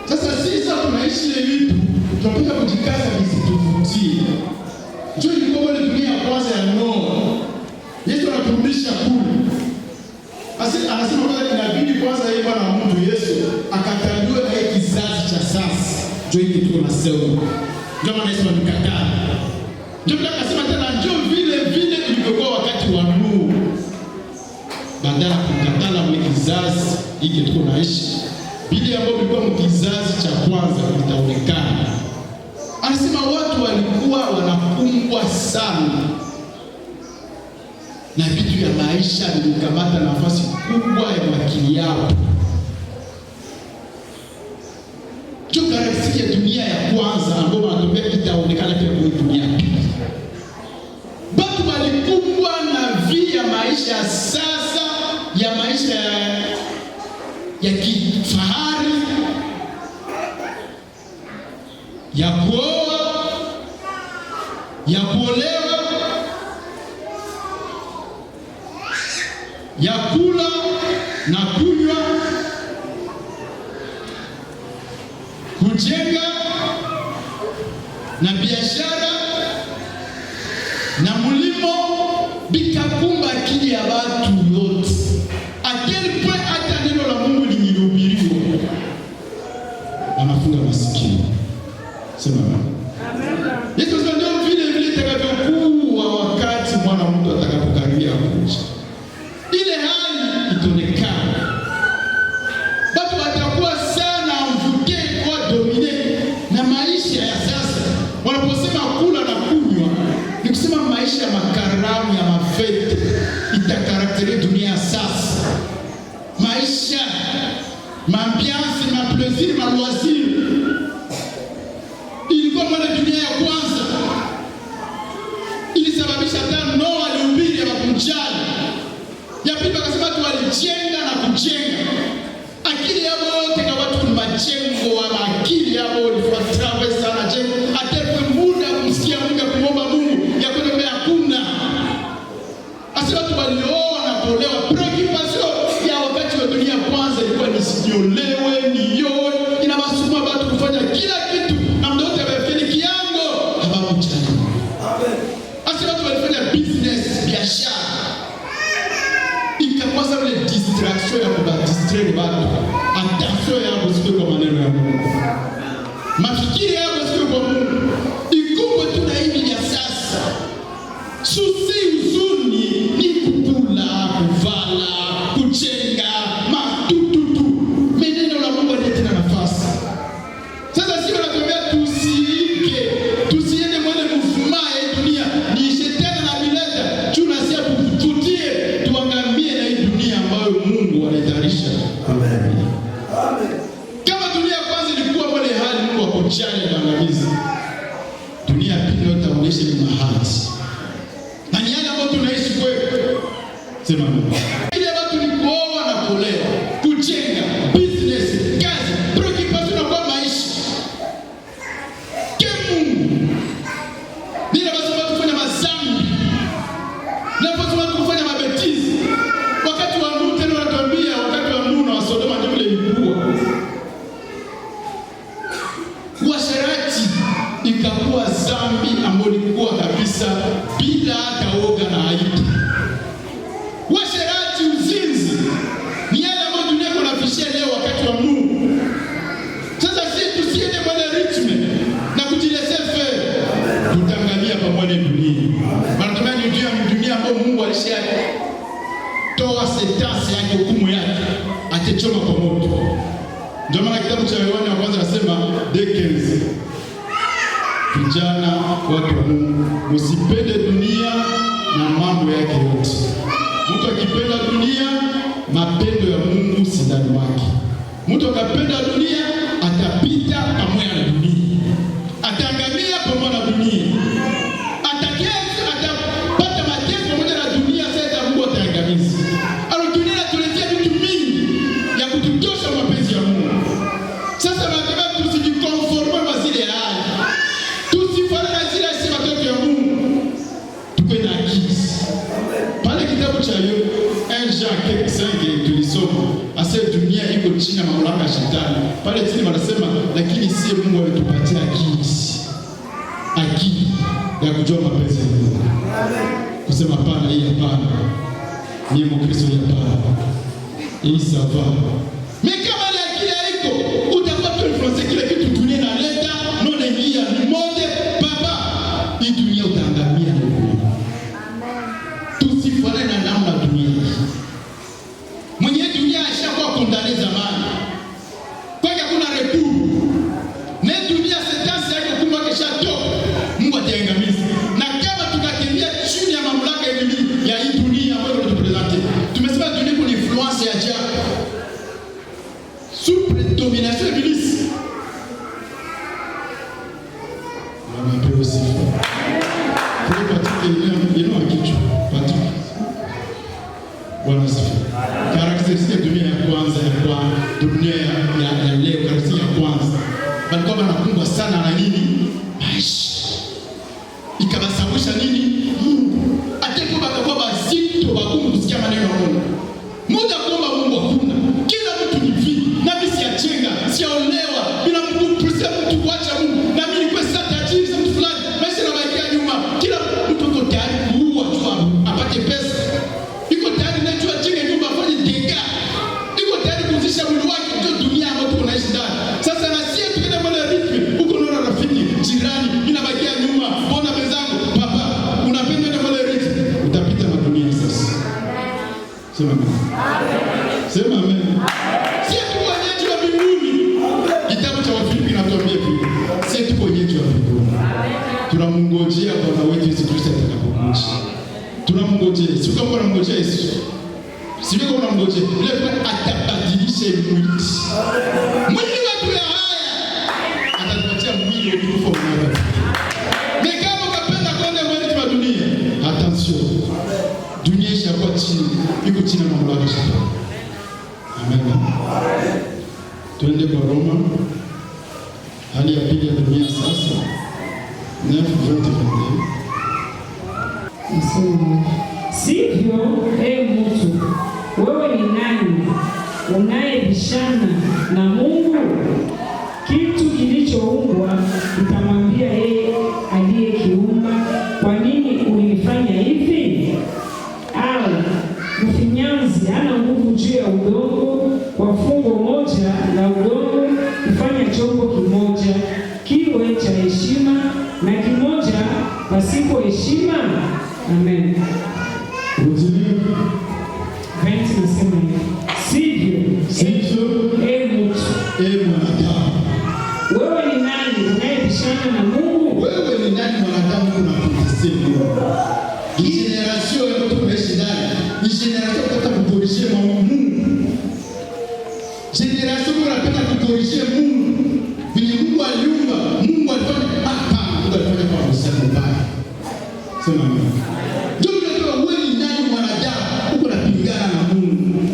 Sasa sisi tunaishi ile vitu tunapenda kujikaza visituvutie. Njoo ilikuwa ile dunia ya kwanza ya Noa. Yesu anaturudisha kule. Anasema kwamba inabidi kwanza yeye Bwana Mungu Yesu akataliwe na hiki kizazi cha sasa. Njoo hiki tuko na sema. Ndio maana Yesu amekataa. Ndio akasema tena njoo vile ilivyokuwa wakati wa Nuhu. Badala kukatala mwe kizazi hiki tuko naishi. Bili ambao ilikuwa mkizazi cha kwanza kitaonekana. Anasema watu walikuwa wanakumbwa sana na vitu vya maisha vilikamata nafasi kubwa ya akili yao. Karakteristiki ya dunia ya kwanza ambao wanatokea itaonekana pia kwa dunia ya pili. Watu walikumbwa na via maisha sasa ya maisha ya kifahari, ya kuoa, ya kuolewa, ya kula na kunywa, kujenga na biashara na mulimo bikakumba akili ya watu yote. A quel point hata neno loisir. Ilikuwa mwana dunia ya kwanza. Ilisababisha hata Noa alihubiri hawakumjali. Ya pili akasema watu walijenga na kujenga. Akili yao yote kwa watu kuna majengo wa akili yao ilifuatana sana jengo. Hata muda kumsikia Mungu kumomba Mungu ya kwenda mbele hakuna. Asio watu walioa na kuolewa. Preoccupation ya wakati wa dunia kwanza ilikuwa ni siolewe, nioe, inawasukuma watu kufanya kila kitu na mdote amefeli kiango hawakujali. Amen. Asio watu walifanya business, biashara. Ikakosa ile distraction ya kubadistract watu. Attention yao usiwe kwa maneno ya Mungu. Mafikiri yao usiwe kwa Mungu. Ikumbwe tu na hivi ya sasa. Susi uzuni ni kukula, kuvala, kujenga, matututu. Meneno la Mungu ndio tena nafasi. Sasa sio natuambia tusiende mwele mfuma ya dunia. Ni shetani na bileta. Tunasia tufutie, tuangamie na hii dunia ambayo Mungu anaitayarisha. Amen. Kama dunia kwanza ilikuwa mwele hali Mungu akojali na angamizi. Dunia pili yote utaonesha ni mahali. Na ni yale ambayo tunaishi kwetu. Sema Mungu. Ile watu ni kuoa na kuolewa, kujenga, business, kazi, preoccupation na kwa maisha. Mungu. Nile basi watu kufanya mazambi. Na watu kufanya mabetizi. Wakati wa Nuhu tena wanatuambia wakati wa Nuhu na wa Sodoma ndio vile ilikuwa. Uasherati ikakuwa zambi ambayo ilikuwa kabisa bila hata woga na aibu. Uasherati, uzinzi ni yale ambayo dunia kunafishia leo wakati wa Nuhu. Sasa sisi tusiende mwele ritme na kujilese fe. Tutangalia pamoja dunia. Manatumia ni dunia ambayo Mungu alishia toa sentensi yake, hukumu yake, atachoma kwa moto. Ndio maana kitabu cha Yohana wa kwanza nasema dekens. Vijana watu wa Mungu, msipende dunia na mambo yake yote. Mtu akipenda dunia, mapendo ya Mungu si ndani mwake. Mtu akapenda dunia, atapita pamoja na dunia. Ataangamia pamoja na dunia. Atapata mateso pamoja na dunia, sasa Mungu ataangamiza. Dunia inatuletea vitu mingi ya kututosha mapenzi ya Mungu. Sasa nataka tusijikonforme na zile hali. Tusifanane na zile sema watoto ya Mungu. Tupe na akili. Pale kitabu cha Jean 5 tulisoma, asa dunia iko chini ya mamlaka ya shetani. Pale chini wanasema lakini si Mungu alitupatia akili. Akili ya kujua mapenzi ya Mungu. Kusema hapana, hii hapana. Ni Mkristo hapana. Hii sawa. Kama ile akili haiko, utakuwa tu influence kile kitu dunia inaleta, ndio ingia ni moja baba. Hii dunia utaangamia na Mungu. Tusifanane na namna dunia. Mwenye dunia ashakuwa kondane zamani. Kwa hiyo kuna retour. Na dunia sentensi yake hukumu yake shatoka. Mungu ataangamiza. Na kama tukakimbia chini ya mamlaka ya hii dunia ambayo tunatupresente. Tumesema dunia kuna influence ya ajabu. Sous prédomination de l'Église. On m'appelle aussi. Pour Patrick, il y a un kichwa. Patrick. Bwana sifa. Karakteristika ya dunia ya kwanza dunia ya leo, karakteristika ya kwanza. Walikuwa wanakumbwa sana na nini? Maisha. Ikabasababisha nini? Mungu. Ateko bakakuwa bazito bagumu kusikia maneno ya Mungu. Muda kuomba Mungu hakuna. Kila mtu ni vipi? Na mimi siachenga, siaolewa, bila Mungu kusia mtu kuacha Mungu. Na mimi nilikuwa sasa tajiri mtu fulani, maisha yanabakia nyuma. Kila mtu yuko tayari kuua tu apate pesa. Yuko tayari na tu ajenge nyumba afanye tega. Yuko tayari kuzisha mwili wake kwa dunia ambayo tunaishi ndani. Sasa na sisi tukienda mbele ya vipi? Uko naona rafiki, jirani, ninabakia nyuma. Bona wenzangu, baba, unapenda na mbele ya vipi? Utapita na dunia sasa. Sema amen. Sema amen. Sisi tuko wenyeji wa mbinguni. Kitabu cha Wafilipi kinatuambia hivi. Sisi tuko wenyeji wa mbinguni. Tunamngojea Bwana wetu Yesu Kristo atakapokuja. Tunamngojea. Sio kama tunamngojea Yesu. Sio kama tunamngojea. Ile atabadilisha mwili. Mwili wetu ya Twende kwa Roma, hali ya pili ya dunia sasa, 9:20. Sivyo, mtu, wewe ni nani unayebishana na Mungu? Kitu kilichoumbwa kitamwambia yeye aliyekiumba, kwa nini ulifanya hivi? Au mfinyanzi hana nguvu juu ya udongo, kwa fungo moja la udongo kufanya chombo kimoja kiwe cha heshima na kimoja pasipo heshima? Amen. Venti nasema hivi. Sivyo, mwanadamu, wewe ni nani unayebishana na Mungu? Wewe ni nani mwanadamu unapotesea Mungu? Ni generation ya mtu tunaishi ndani. Ni generation kata kukorishia Mungu. Generation unapenda kukorishia Mungu. Vile Mungu aliumba, Mungu alifanya Mungu alifanya kwa usawa mbaya. Sema mimi. Ndio wewe ni nani mwanadamu uko unapingana na Mungu?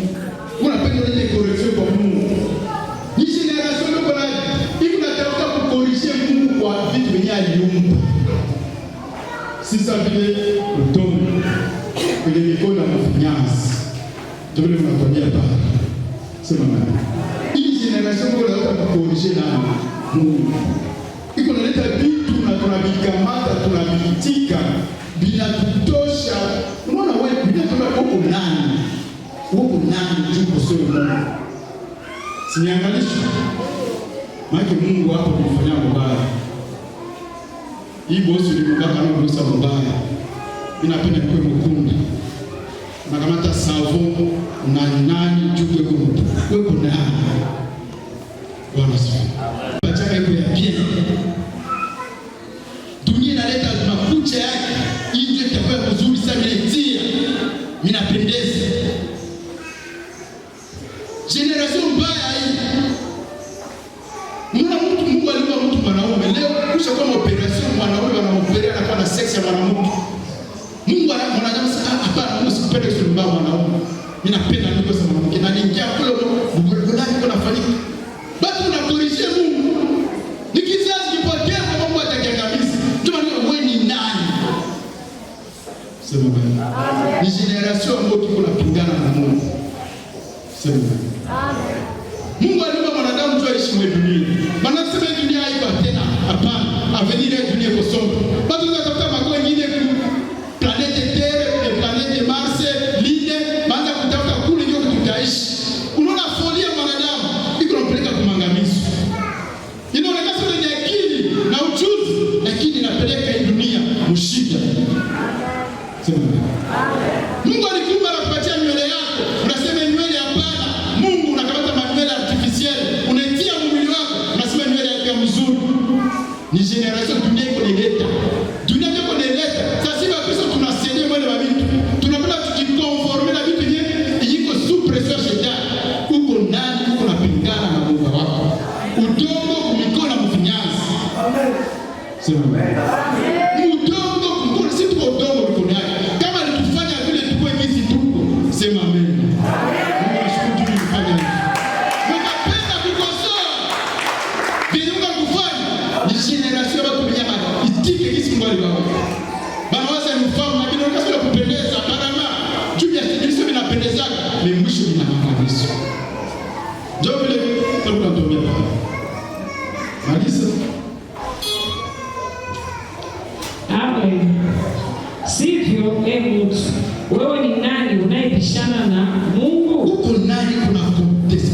Unapenda ile correction kwa Mungu. Ni generation ndio bwana. Hivi unataka kukorishia Mungu kwa vitu vyenye aliumba. Sisa vile utomo kwenye mikono ya mfinyanzi. Ndio vile mnatambia pale. Sema mimi. Hii generation ndio unataka kukorishia na Mungu. Iko naleta vitu na tunavikamata, tunavitika bila kutosha. Unaona wewe bila kama uko nani? Uko nani juu kwa Mungu? Siniangalisha. Maana Mungu hapo kumfanyia mbaya. Hii bosi ulimubaka na bosi mbaya. Ninapenda kuwe mkunda. Nakamata savon na nani juu kwa mtu. Wewe kuna nani? Bwana asifiwe. Bataka iko ya bien. Dunia inaleta makucha yake. Hii ndio itakuwa nzuri sana iletia. Minapendeza. Generation mbaya hii. Mungu aliumba mtu mwanaume. Leo kisha kama operation mwanaume wanaoperea na kana sex ya mwanamke. Mungu anamwambia hapana, mimi sipende kusimama mwanaume. Ninapenda niko sana mwanamke na ningia kule mbona kuna fanyika. Bado unakorishia Mungu. Ni kizazi kipokea kwa Mungu atakiangamiza. Ndio wewe ni nani? Sema amen. Ni generation ambayo tuko napingana na Mungu. Sema amen. Mungu aliumba mwanadamu tu aishi mwe dunia. Manasema dunia haiko tena. Hapana. Avenir ya dunia iko somo. Bado tunatafuta makao mengine ku planete Terre, planete Mars, Lune, baada kutafuta kule ndio tutaishi. Unaona folia mwanadamu iko napeleka kumangamizo. Inaonekana sio ni akili na ujuzi, lakini inapeleka hii dunia mshida. Sema amen. Mungu alikuumba na kupatia nywele yako. Unasema nywele hapana. Mungu unakamata manywele artificiel. Unaitia mwili wako. Unasema nywele yako mzuri. Ni generation dunia iko nileta. Dunia iko nileta. Sasa hivi Kristo tunasaidia wale wa vitu. Tunapenda tukikonforme na vitu yenyewe iko sous pression shetani. Uko nani uko napingana na Mungu wako. Udongo kumikona mfinyanzi. Amen. Sema amen. Udongo kumikona si tu udongo mikono yake. Kama alitufanya vile tukue hizi tuko. Sema amen. Mungu ashukuru tulifanya hivi. Unapenda kukosoa. Bila kufanya ni generation watu mnyama itike kisi mbali wao. Bana wasa ni mfano na bila kasoro kupendeza barama. Juu ya Kristo vinapendeza ni mwisho ni maangamizo. Ndio vile tunatumia hapa. Malisa. Amen. Sivyo, mtu, wewe ni nani unayebishana na Mungu? Uko nani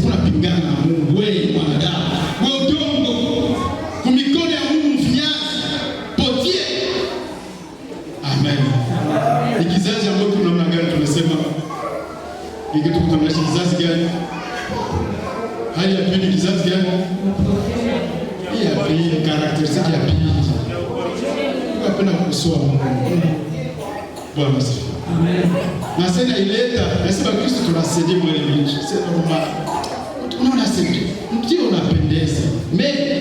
kuna pingana na Mungu? Wewe mwanadamu. Wewe udongo. Kumikono ya Mungu mfinyanzi. Potie. Amen. Ni kizazi ambacho tunaona gani tunasema ingetu kutambulisha kizazi gani? Hali ya pili kizazi gani? Hii ya pili characteristic ya pili. Unapenda kukosoa Mungu. Bwana asifiwe. Amen. Na sasa ileta, nasema Kristo tunasaidia mwele vitu. Sasa kama unaona sasa ndio unapendeza.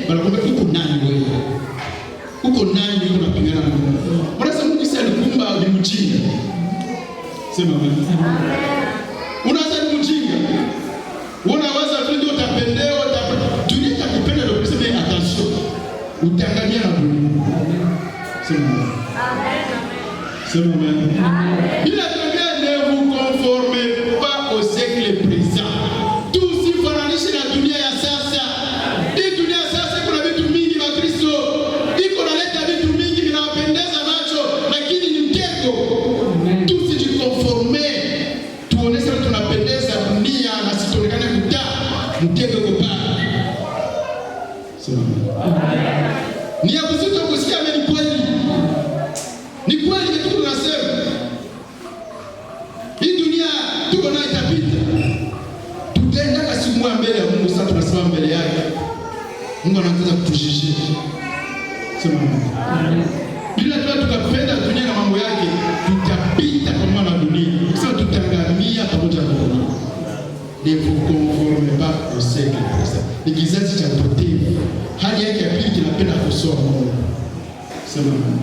Banakwambia uko nani wewe? Uko nani uko unapingana na Mungu? Unasema Mungu si alikumba ni mjinga. Sema amen. Unaanza ni mjinga. Unawaza tu ndio utapendewa Sema amen. Bila tabia ne vous conformez pas au siècle présent. Tusifananishe na dunia ya sasa. Hii dunia ya sasa kuna vitu mingi vya Kristo. Iko naleta vitu mingi vinawapendeza macho, lakini ni mtego. Tusijikonforme. Tuoneshe tunapendeza dunia na sitonekane kutaa. Mtego uko pale. Sema amen. Ni ya kuzito kusikia mimi kweli. Ni kweli kitu tunasema. Hii dunia tuko nayo itapita. Tutaenda kasimua mbele ya Mungu, sasa tunasema mbele yake. Mungu anaanza kutujishia. Sema amen. Bila tukapenda dunia na mambo yake, tutapita kwa na dunia. Sasa tutangamia pamoja na dunia. Ne vous conformez pas au siècle présent. Ni kizazi cha potevu. Hali yake ya pili kinapenda kusoa Mungu. Sema amen.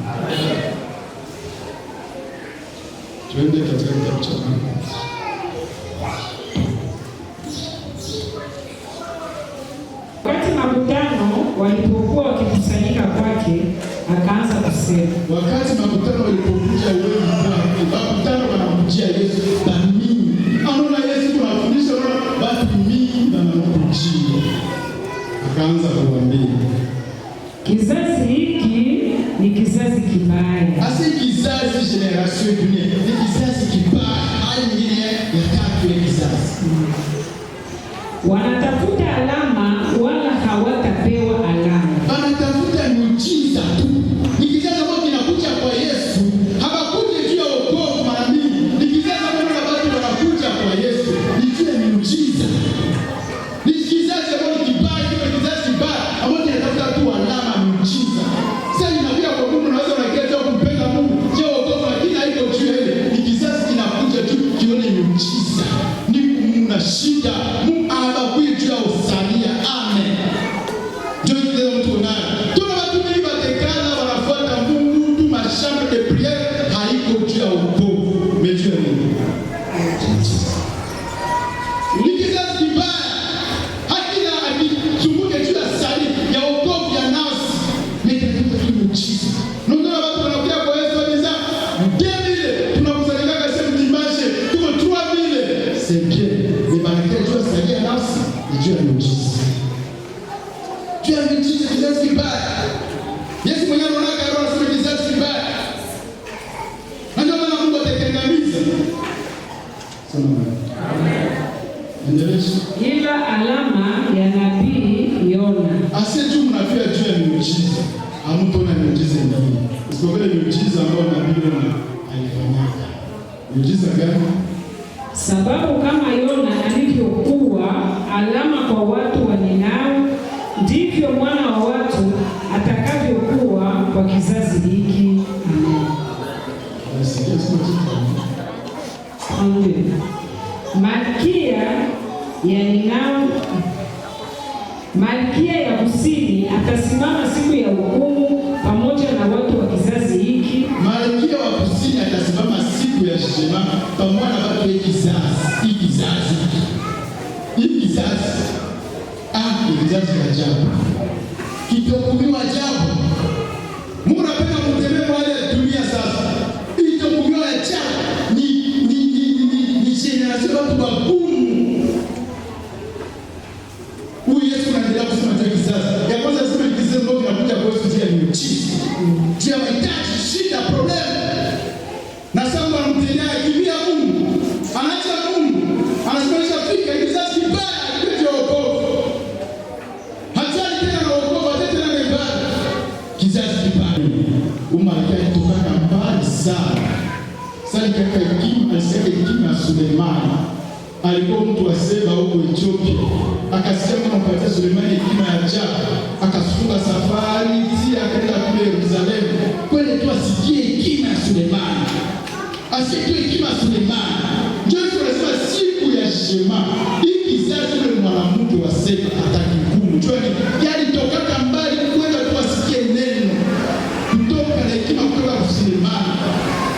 Tuende katika kitabu cha Marko. Wakati makutano walipokuwa wakikusanyika kwake, akaanza kusema. Wakati makutano walipokuja wengi kwake, makutano wanamkujia Yesu bamini. Anaona Yesu anafundisha watu mingi na wanamkujia. Akaanza kuwaambia, kizazi hiki ni kizazi kibaya. Asi kizazi generation dunia ni kizazi kibaya, hali nyingine ya tatu ya kizazi. Wanatafuta alama wala hawatapewa alama. Wanatafuta miujiza tu. Ni kizazi ambacho kinakuja kwa Yesu, hawakuja juu ya wokovu mara mingi. Ni kizazi ambacho watu wanakuja kwa Yesu ni juu ya miujiza. Ni kizazi ambacho kibaya, ni kizazi kibaya ambacho kinatafuta tu alama, miujiza. Sasa inakuja kwa Mungu, unaweza unakiacha kumpenda Mungu, sio wokovu, lakini haiko juu ya ile. Ni kizazi kinakuja tu kione miujiza. Ni kuna shida, Mungu anabakuja juu ya usalia. Amen. Ndio ile mtu nayo. Tuna watu wengi watekana wanafuata Mungu tu mashamba de prière, haiko juu ya wokovu. Umejua nini? Ni kizazi kibaya. Hakina akizunguke juu ya sali ya wokovu ya nafsi. Nitakuta tu miujiza. Ndio watu wanakuja kwa Yesu wanasema, "Ndemile tunakusanyika kasema dimanche, tuko 3000." C'est bien. Ni baraka juu ya sali ya nafsi, ni juu ya miujiza. Juu ya miujiza kizazi kibaya. Yesu mwenyewe anaona kama anasema kizazi kibaya. Ndio maana Mungu atakangamiza. Amen. Endelea. Ila alama ya nabii Yona. Asiyetu mnafia juu ya miujiza. Hamtona miujiza nyingine. Usikubali miujiza ambayo nabii Yona alifanya. Miujiza gani? Sababu kama Yona alivyokuwa alama kwa watu wa Ninawi, ndivyo mwana wa watu atakavyokuwa kwa kizazi hiki. Amen. Malkia ya Ninawi, Malkia ya Kusini atasimama siku ya hukumu pamoja na watu wa kizazi hiki. Malkia wa Kusini atasimama siku ya shema pamoja na watu wa kizazi. Hii kizazi. Ni kizazi cha ajabu. Kitokumiwa ajabu. Mungu anapenda mtemee kwa ile dunia sasa. Kitokumiwa ajabu ni generation watu wagumu. Huyu Yesu anaendelea kusema kwa kizazi. Ya kwanza sema kizazi ndio kinakuja kwa Yesu dia miujiza. Dia mahitaji, shida, problem. Na sasa anamtendea kibia Mungu. Anaacha Mungu. Anasimamisha fika kizazi kibaya kile wokovu. Hatari tena na wokovu, hatari tena na ibada. Kizazi kibaya. Umalkia kutoka mbali sana. Sasa kaka hekima, alisema hekima ya Sulemani. Alikuwa mtu wa Seba huko Ethiopia. Akasikia kumpatia Sulemani hekima ya ajabu. Akafunga safari, akaenda kule Yerusalemu. Kweli tu asikie hekima ya Sulemani. Asikie hekima ya Sulemani. Ndio tunasema siku ya shema. Hii kizazi ni mwanamke wa Seba atakihukumu. Yaani toka mbali kwenda tu asikie neno. Kutoka na hekima kutoka kwa Sulemani.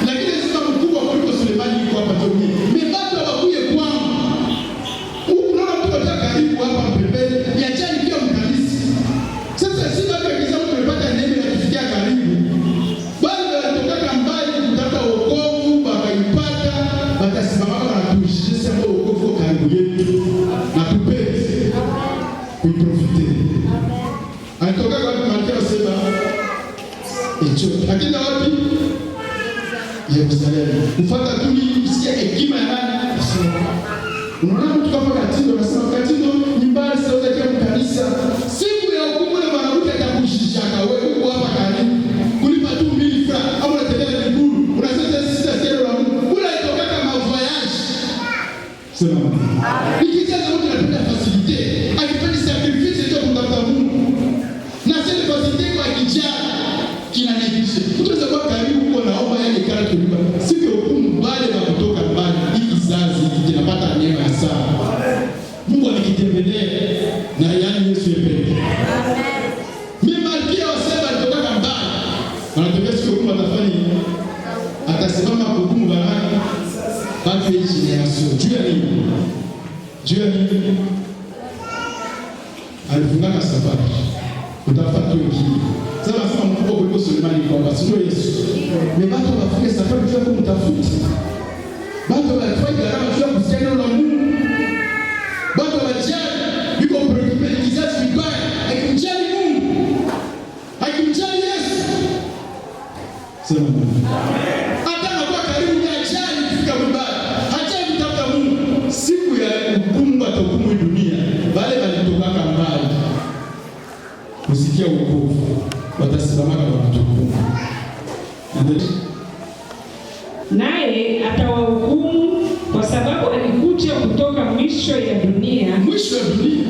Lakini sasa mkubwa kuliko Sulemani yuko hapa Jomini. Mmepata wakuye kwangu. Unaona mtu anataka karibu hapa mpembeni. Niachani pia mkanisi. Sasa si watu wakisema tumepata neema na kufikia karibu. Bali wanatoka mbali kutafuta wokovu. yetu na tupende kuiprofite. Alitoka kwa Malkia sema akenda wapi? Yerusalemu. Mfuata tu kusikia hekima ya nani? Unaona mtu kama Katindo anasema Katindo ni mbali sauti ya kanisa. Siku ya hukumu na mwanamke atakushishaka wewe uko hapa karibu. Kulipa tu 1000 francs au unatembea miguu. Unasema sisi tena la Mungu. Unatoka kama voyage. Sema amen. Ikijaza mtu anapenda facilite. Akipenda sacrifice ndio kumtafuta Mungu. Na sasa facilite kwa kijana kinanibisha. Utaweza kuwa karibu uko naomba yale kala tulipa. Siku ya hukumu mbali na kutoka mbali. Hii kizazi kinapata neema ya sana. Mungu alikitembelea na yani Yesu yepeke. Amen. Mimi Malkia wasema alitoka mbali. Anatokea siku ya hukumu atafanya atasimama hukumu baraka. Basi hichi ni yaso. Jua nini? Jua nini? Alifungana safari. Utafuta wengine. Sasa nasema mkubwa kuliko Sulemani kwa sio Yesu. Mebato wafunge safari kwa kumtafuta. Bato walifanya gharama kwa kusikia neno la Mungu. Bato wajali yuko preoccuped kizazi vibaya, hakimjali Mungu. Hakimjali Yesu. Sema amen. Hata anakuwa karibu na ajali kufika vibaya. Hajali kutafuta Mungu. Siku ya hukumu atahukumu dunia. Wale walitoka mbali. Kusikia wokovu watasimama kama watukufu. Naye atawahukumu kwa sababu alikuja kutoka mwisho ya dunia. Mwisho ya dunia.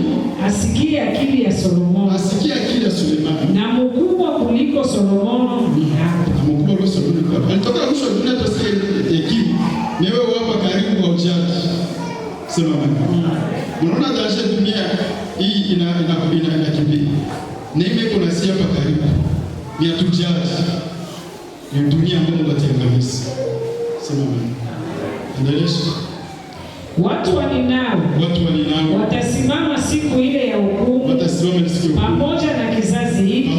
Asikie akili ya Solomoni. Asikie akili ya Sulemani. Na mkubwa kuliko Solomoni ni hapa. Na mkubwa kuliko Solomoni ni hapa. Alitoka mwisho ya dunia tusikie hekima. Ni wewe hapa karibu kwa ujaji. Sema amen. Unaona danger dunia hii inakimbia. Neema iko na si hapa karibu. Ni atujaji. Ni dunia ambayo watenganisha. Sema amen. Endelea. Watu wa Ninawi watasimama siku ile ya hukumu pamoja na kizazi hiki.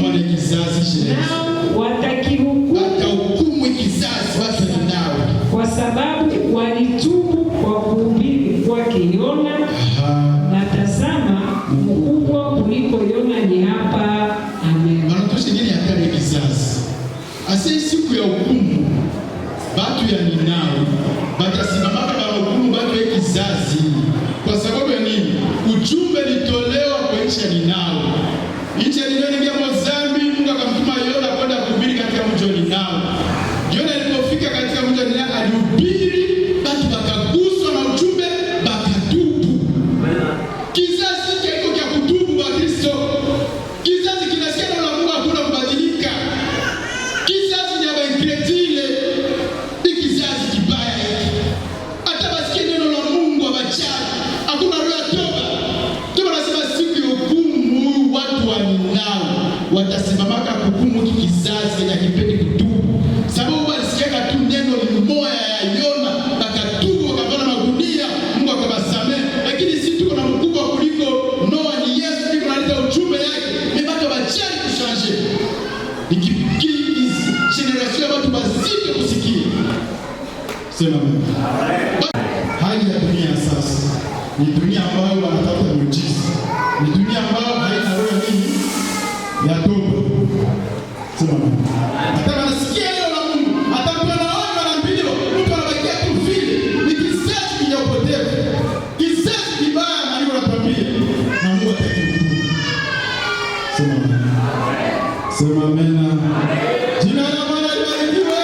Nao watakihukumu kizazi watu wa Ninawi kwa sababu walitubu kwa kuhubiri kwake Yona. Na tazama mkubwa kuliko Yona ni hapa. Amen. Wanatosha nini hatari ya kizazi? Asa siku ya hukumu watu ya Ninawi watasimama kama hukumu watu ya kizazi. Kwa sababu ya nini? Ujumbe litolewa kwa nchi ya Ninawi. Nchi ya Ninawi ni kama dhambi, Mungu akamtuma Yona kwenda kuhubiri katika mji wa Ninawi. Yona alipofika katika mji wa Ninawi alihubiri, watu wakaguswa na ujumbe, wakatubu. Kizazi kiko cha kutubu wa Kristo. Kizazi kinasikia neno la Mungu hakuna kubadilika. Kizazi ni abainkretile. Ni kizazi kibaya hiki. Hata basikia neno la Mungu abachana. Hakuna roho ya toba. Toba nasema siku ya hukumu watu wa Ninawi watasimamaka hukumu kizazi kenye kipendi kutubu. Sababu walisikia tu neno limoya ya Yona, bakatubu wakavana magunia, Mungu akawasamehe. Lakini sisi tuko na mkubwa kuliko Noa ni Yesu, ndiko analeta ujumbe yake. Ni watu wachani kushanje. Generation ya watu wazito kusikia. Sema amen. Hali ya dunia sasa ni dunia ambayo wanatafuta muujiza. Ni dunia ambayo haina roho nini? Ya toba. Sema amen. Hata wanasikia leo la Mungu, hata kwa na wao wanaambiwa mtu anabakia tu vile. Ni kizazi kinyopotevu. Kizazi kibaya na ndio wanatuambia. Na Mungu atakuhukumu. Sema amen. Sema amen. Jina la Bwana libarikiwe.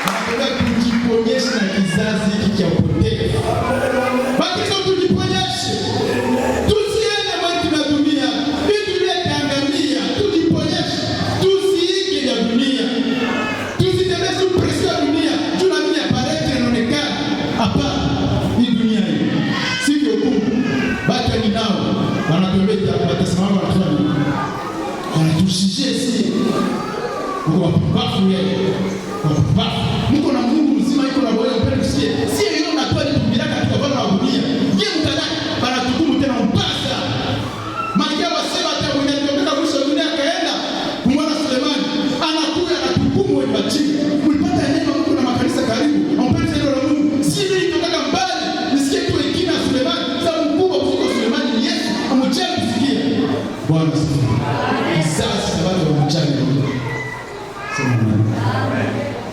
Nataka tujiponyeshe na kizazi hiki cha upotevu. Baki tujiponyeshe. Tusiende mbali na dunia. Vitu vile tangamia, tujiponyeshe.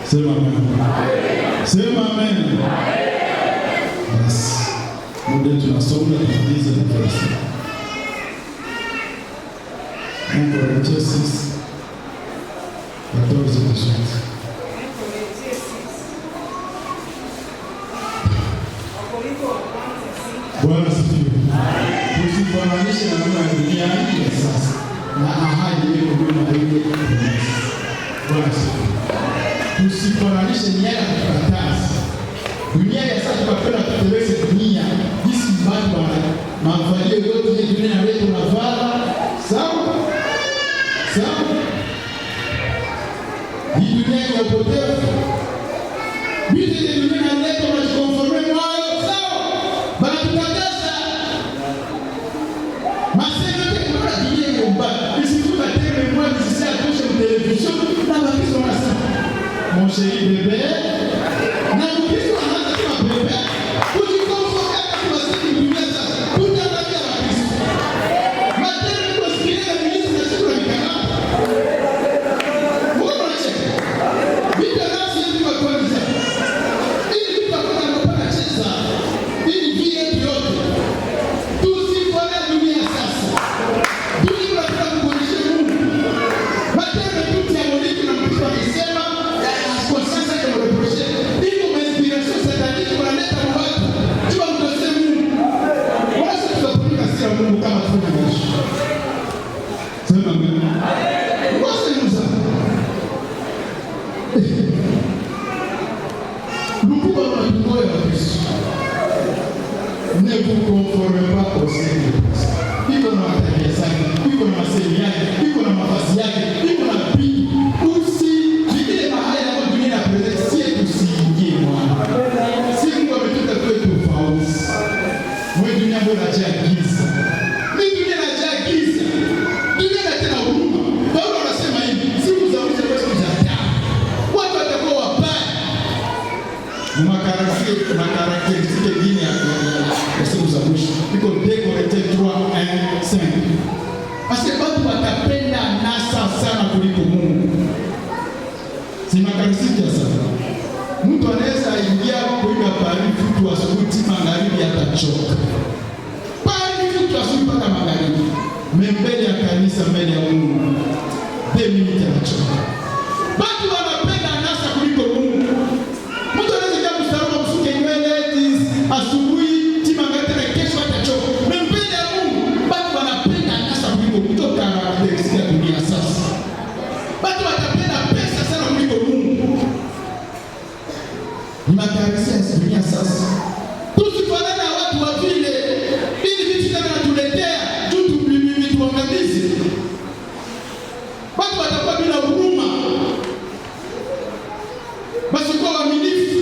Sema amen. Sema amen. Basi muda tunasoma tukiza kabisa. Mungu atujalie sisi. Watoto wetu. Bwana asifiwe. Usifananishe na mambo ya dunia hii sasa. Na ahadi ile ndio ile. Bwana asifiwe. Usifananishe nia ya karatasi. Dunia ya sasa tunapenda kuteleza dunia. Hizi mambo mavalio yote ya dunia yetu tunavaa. Sawa? Sawa? Hii dunia ya upotevu. Vitu vya dunia inaleta majikonforme nayo. Sawa? Bana tutakasa. Masema kwa dunia ya mbaya. Isifuta tena mwa sisi atosha television na bakizo masa. Mon chéri bébé, na mkristo anaanza kama bébé, kujikonforma kwa sisi dunia sasa. Tunaangalia Kristo. Matendo kwa sikiliza Yesu na sura nikana. Mbona unacheka? Bila nafsi yetu kwa kwanza. Ili tutakuwa tunapata cheza. Ili vile yote. Tusifanye dunia sasa. Dunia tunataka kuonyesha Mungu. Matendo tu ya Mungu na mkristo akisema kwa sasa kama reproche iko inspiration satanique wanaleta watu jua mtose Mungu wasa tutapeleka sisi Mungu kama tunavyoishi. Sema amen. Wasa yuza lukuba matumoya wa Kristo ne vous conformez pas au Seigneur. Iko na tabia zake, iko na masemi yake, iko na mavazi yake, iko na bibi usifikire mahali hapo dunia na presence sie tusiingie mwana. Si Mungu ametuta kwetu tofauti. Mwe dunia mbona hajagiza. Mimi dunia hajagiza. Dunia na tena huruma. Paulo anasema hivi, siku za mwisho kwetu za taa. Watu watakuwa wabaya. Makarakteristiki dini ya siku za mwisho. Iko Dekorete 3:1-5. Basi watu watapenda nasa sana kuliko Mungu. Si makarisiti ya sana. Mtu anaweza ingia kuiga parifu tu asubuhi magharibi atachoka. Parifu tu asubuhi mpaka magharibi. Mbele ya kanisa, mbele ya Mungu. 2 minutes anachoka. Watu wanapenda nasa kuliko Mungu. Mtu anaweza kama msalama msuke nywele asubuhi magharibi na kesho atachoka. Mbele ya Mungu. Watu wanapenda nasa kuliko kutoka katika dunia sasa. Watu watapenda pesa sana kuliko Mungu. Ni makarisi ya dunia sasa. Tusifanane na watu wa vile. Ili vitu kama tunatuletea, tuangamize. Watu watakuwa bila huruma. Basi kwa waaminifu.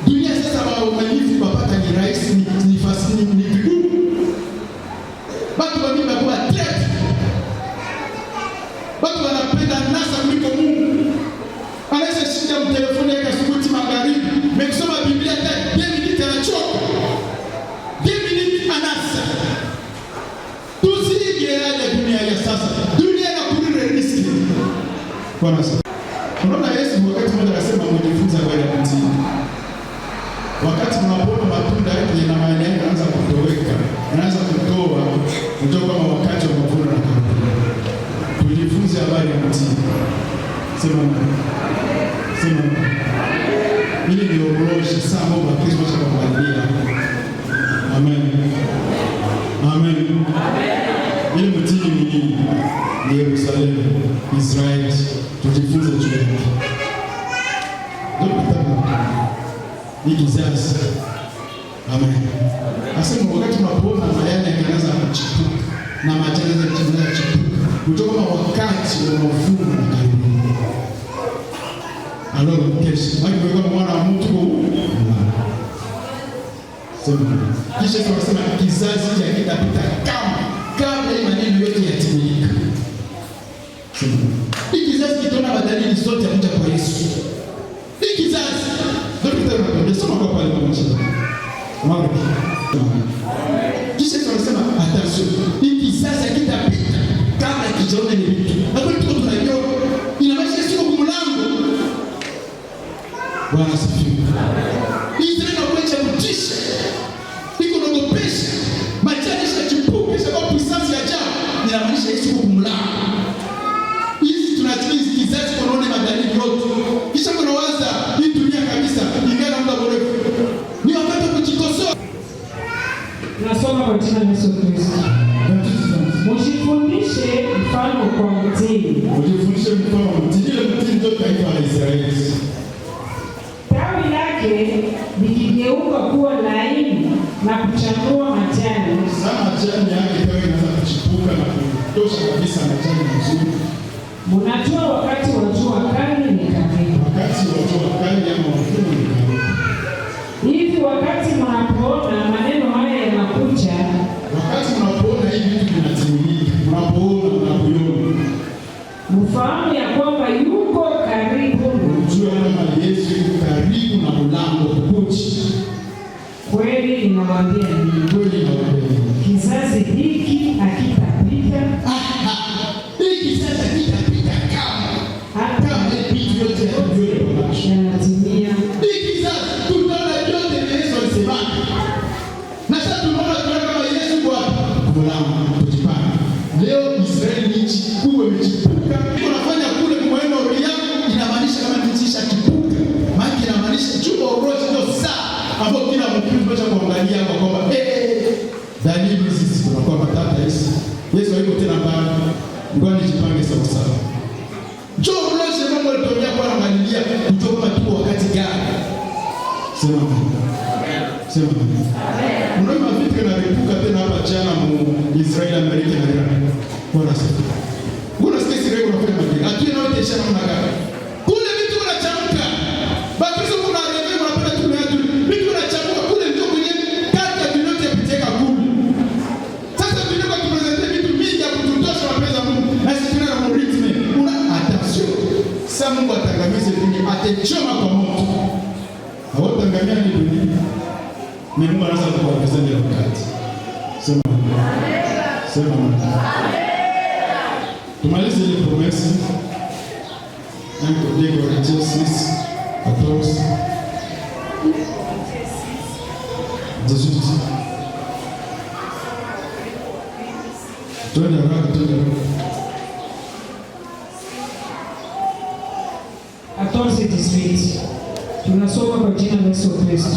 Dunia sasa waaminifu wapata ni rahisi, ni fasini, ni vigumu. Watu wamima kwa threat. Watu wanapenda nasa kuliko Mungu. Anaweza shika mtelefoni yake asubuhi magharibi, mekisoma Biblia hata 10 minutes anachoka. 10 minutes anasa. Tusige yale dunia ya sasa. Dunia inakurire riski. Bwana asifiwe. Unaona Yesu wakati mmoja anasema mjifunze habari ya mtini. Wakati mnapoona matunda yake na maana yake anaanza kutoweka, anaanza kutoa kutoka kama wakati wa mavuno na kuvuna. Tujifunze habari ya mtini. Sema sema. Ili ndio roho sana wa Kristo cha kuangalia. Amen. Amen. Ile mtini ni nini? Ni Yerusalemu, Israeli. Tujifunze juu yake. Ni kizazi. Amen. Asema wakati tunapoona mayai yanaanza kuchipuka na majani yanaanza kuchipuka kutoka wakati wa mavuno na karibu. Alors kesho kwa mwana wa mtu sema kisha tunasema kizazi cha kitapita kama ile maneno yote yatimilika. Sema hiki kizazi kitona badalini zote kuja kwa Yesu. Hiki kizazi ndio soma kwa pale pamoja. Mwana. Kisha tunasema attention, hiki kizazi kitapita kama kijaona ni vitu. Hapo tuko tunajua inamaanisha sio kumlango. Bwana asifiwe. Israeli inakuja kutisha. Iko nogopesha. Majani shachipuka kisha kwa puissance ya ajabu. Inamaanisha Yesu kumlaa. Hizi tunatimiza kizazi kunaona madalili yote. Kisha kunawaza hii dunia kabisa ingana muda mrefu. Ni wakati wa kujikosoa. Tunasoma kwa jina la Yesu Kristo. Mujifundishe mfano kwa mtini. Mujifundishe mfano kwa mtini. Ile mtini ndio taifa la Israeli. Tawi lake likigeuka kuwa laini na kuchanua majani. Sana majani yake tawi inaanza kuchipuka na kutosha kabisa majani mazuri. Mnajua wakati wa jua kali ni karibu. Wakati wa jua kali ama mavuno ni karibu. Hivi wakati mnapoona maneno haya yanakuja, wakati mnapoona hivi vitu vinatimilika, mnapoona mfahamu ya kwamba yuko karibu. Mjue kama Yesu yuko karibu na mlango kukuchi. Kweli ninawaambia ninyi, kweli ninawaambia, kizazi hiki hakitapita. Hiki sasa kitapita kama vitu vyote yanatimia. Hiki sasa tunaona yote Yesu alisema. Na sasa tunaona kama Yesu kwa mlango kujipanga. Leo Israeli nchi kubwa imechipuka. Unafanya kule mwendo ria inamaanisha kama nchi ishachipuka. Maana inamaanisha chupa uroji ndio saa ambao kila mtu anaweza kuangalia hapa kwamba dalili hizi tunakuwa matata hizi. Yesu hayuko tena mbali. Ngoja nijipange sawa sawa. Njoo uroji Mungu alitokea kwa Galilia kutoka tu wakati gani? Sema amen. Unaona vitu vinaripuka tena hapa jana mu Israeli, Amerika na Iran. Bwana sifa. Unasikia Israeli unafanya nini? Hatuna yote ishara namna gani? Kule vitu vinachamka. Bakristo kuna reve unapenda tu na tu. Vitu vinachamka kule ndio kwenye kati ya dunia yapiteka kule. Sasa dunia kwa kupresente vitu mingi ya kututosha mapenzi ya Mungu. Na sisi tuna ritme. Una attention. Sasa Mungu atangamize dunia, atachoma kwa moto. Hawatangamia ni dunia. Ni Mungu anaweza kuwaongeza ile wakati. Sema amen. Sema amen. Tumalize ile promesa. Ndio Diego Rejesis Atos 18. Twende haraka. 14:18. Tunasoma kwa jina la Yesu Kristo.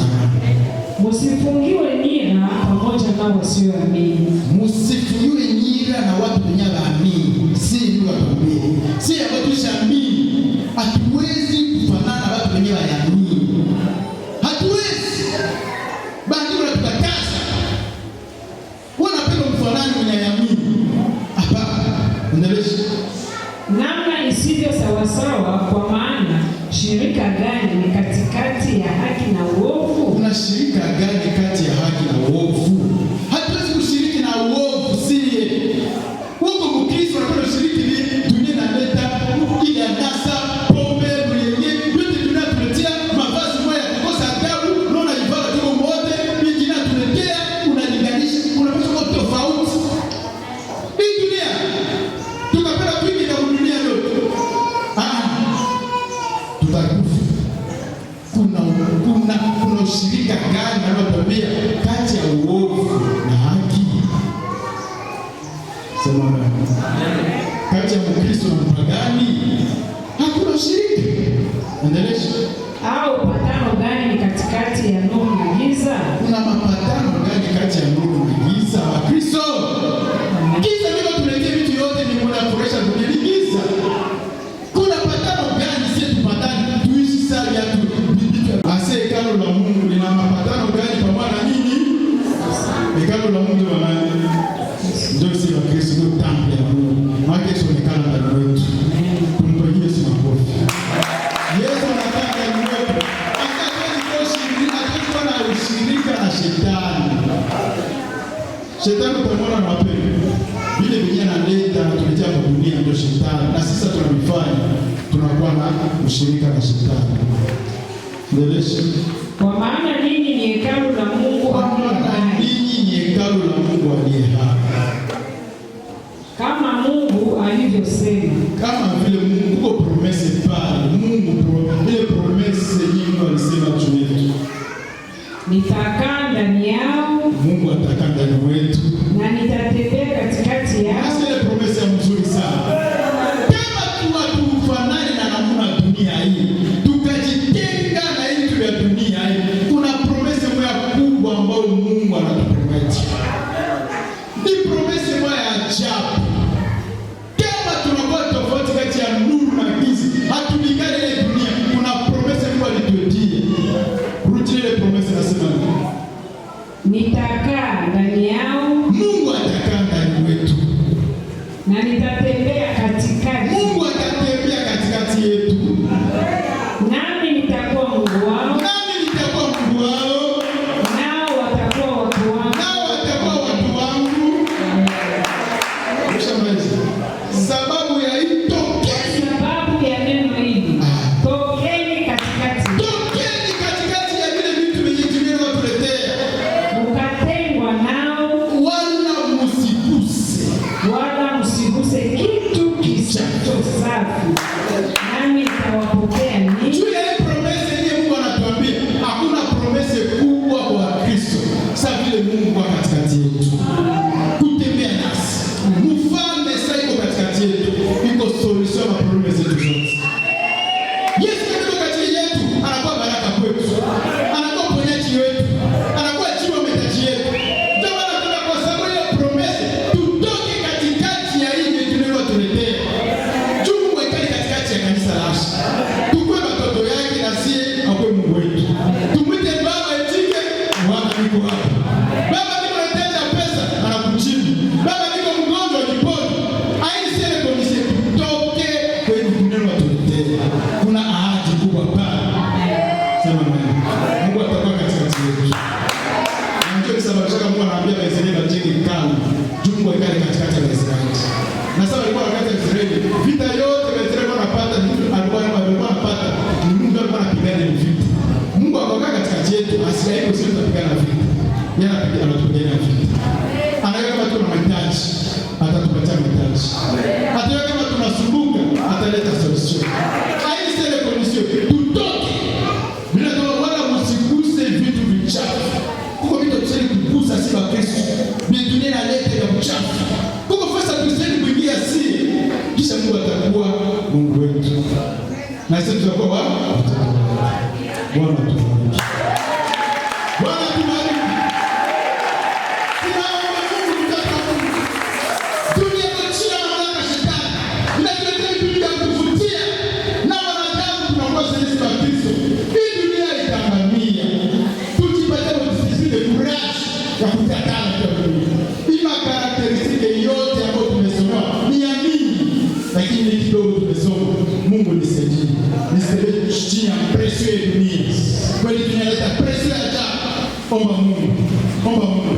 Msifungiwe nira pamoja na wasioamini. Msifungiwe nira na watu wenye waamini. Si ndio watuambie. Si watu washamini. Hatuwezi kufanana na watu wenye waamini. Hatuwezi. Bali tunatakaza. Wanapenda mfanani mwenye waamini. Hapana. Endelea. Namna isivyo sawasawa, kwa maana shirika gani ni katikati ya haki na uovu? Kuna shirika gani kati ya haki na uovu? Hatuwezi kushiriki na uovu sie. Uovu Mkristo anapenda shiriki ni dunia inaleta ile anasa, pombe, mwenye, yote dunia tuletea mavazi moja ya kukosa adabu, unaona ibada tuko mote, mingine tuletea, unalinganisha, unapaswa kwa tofauti. Hii dunia tukapenda kwingi na dunia yote. Tutakufa. Kuna ushirika gani unaotambia kati ya uovu na haki? Sema amen. Kati ya Mkristo na mpagani hakuna ushirika. Endelea. Au patano gani ni katikati ya nuru na giza? Kuna mapatano gani kati ya nuru na giza? Wakristo. Giza ndio tuletea vitu yote ni mnafuresha dunia ni giza. Kuna patano gani sisi tupatane tuishi sawa ya tu? Ase hekalu la Mungu lina mapatano gani pamoja na nini? Hekalu la Mungu ni nani? Ndio sisi wa Kristo, ndio temple ya Mungu. Maana Yesu onekana ndani yetu. Tumpigie Yesu makofi. Yesu anataka mwepo. Akataka kushiriki, atakuwa na ushirika na shetani. Shetani pamoja na mapepo. Vile vyenye analeta tuletea kwa dunia ndio shetani. Na sisi tunamfanya tunakuwa na ushirika na shetani. Kwa maana ninyi ni hekalu la Mungu aliye hai. Kama Mungu alivyosema. Kama vile Mungu uko promese pale. Mungu ile promese nyingi nitakaa ndani yao. Mungu atakaa ndani wetu. Na nitatembea katikati. Mungu atatembea katikati yetu. Nami nitakuwa Mungu wao. Nami nitakuwa Mungu wao. Nao watakuwa watu wangu. Nao watakuwa watu wangu. Sababu ya hito. Sababu ya neno hili. Tokeni katikati. Tokeni katikati ya vile vitu vyenye tuletea. Mukatengwa nao. Wala msiguse. Wala msiguse kitu kisicho safi. Nami nitawapokea ninyi. Juu ya hii promese ile Mungu anatuambia, hakuna promese kubwa kwa Kristo. Sasa vile Mungu kwa katikati yetu. Kutembea nasi. Mfalme sasa iko katikati yetu. Iko solution ya promese zetu zote. Yesu katika katikati yetu anakuwa baraka kwetu. Anakuwa ponyaji wetu. Anakuwa jiwe metaji yetu. Ndio maana tunataka kwa sababu ya promese tutoke katikati ya hii vitu tuletea. Mungu ekali katikati ya kanisa lake. Tukue watoto yake na sie akwe Mungu wetu. Tumwite baba etike, Bwana niko hapa. Baba niko natenda pesa, anakujibu. Baba niko mgonjwa jiponi. Haini sile komisi tutoke kwenye kuneno tuletea. Kuna ahadi kubwa pale. Sema Mungu. Mungu atakuwa katikati yetu. Ndio sababu shaka Mungu anaambia Waisraeli wajenge hekalu. Mungu ekali katikati ya Waisraeli. Na sasa walikuwa wakati wa Israeli, vita yote Waisraeli wanapata, alikuwa anapata, ni Mungu alikuwa anapigana vita. Mungu akakaa katikati yetu, asiaiko sisi tunapigana vita. Yeye anatupigania vita. Anaweka kama tuna mahitaji, atatupatia mahitaji. Ataweka kama tunasumbuka, ataleta solution. Haini sele condition, tutoke. Bila kama wala msiguse vitu vichafu. Kuko vitu tuseni kugusa si wa Kristo. Dunia inaleta ya uchafu. Kuko fasa tuseni kuingia si. Kisha Mungu atakuwa Mungu wetu. Na sisi tutakuwa Bwana tubariki. Bwana tubariki. Tunaomba Mungu mtakatifu. Dunia tunachia na mamlaka shetani. Tunaletea vitu vya kuvutia. Na wanadamu tunakuwa sisi wa Kristo. Hii dunia itaangamia. Tujipatie usisile courage ya kutakana kwa dunia. Ima karakteristiki yote ambayo tumesomewa ni ya nini? Lakini kidogo tumesoma. Mungu nisaidie. Nisaidie chini ya presio ya dunia. Kweli tunaleta presio ya ajabu. Omba Mungu. Omba Mungu.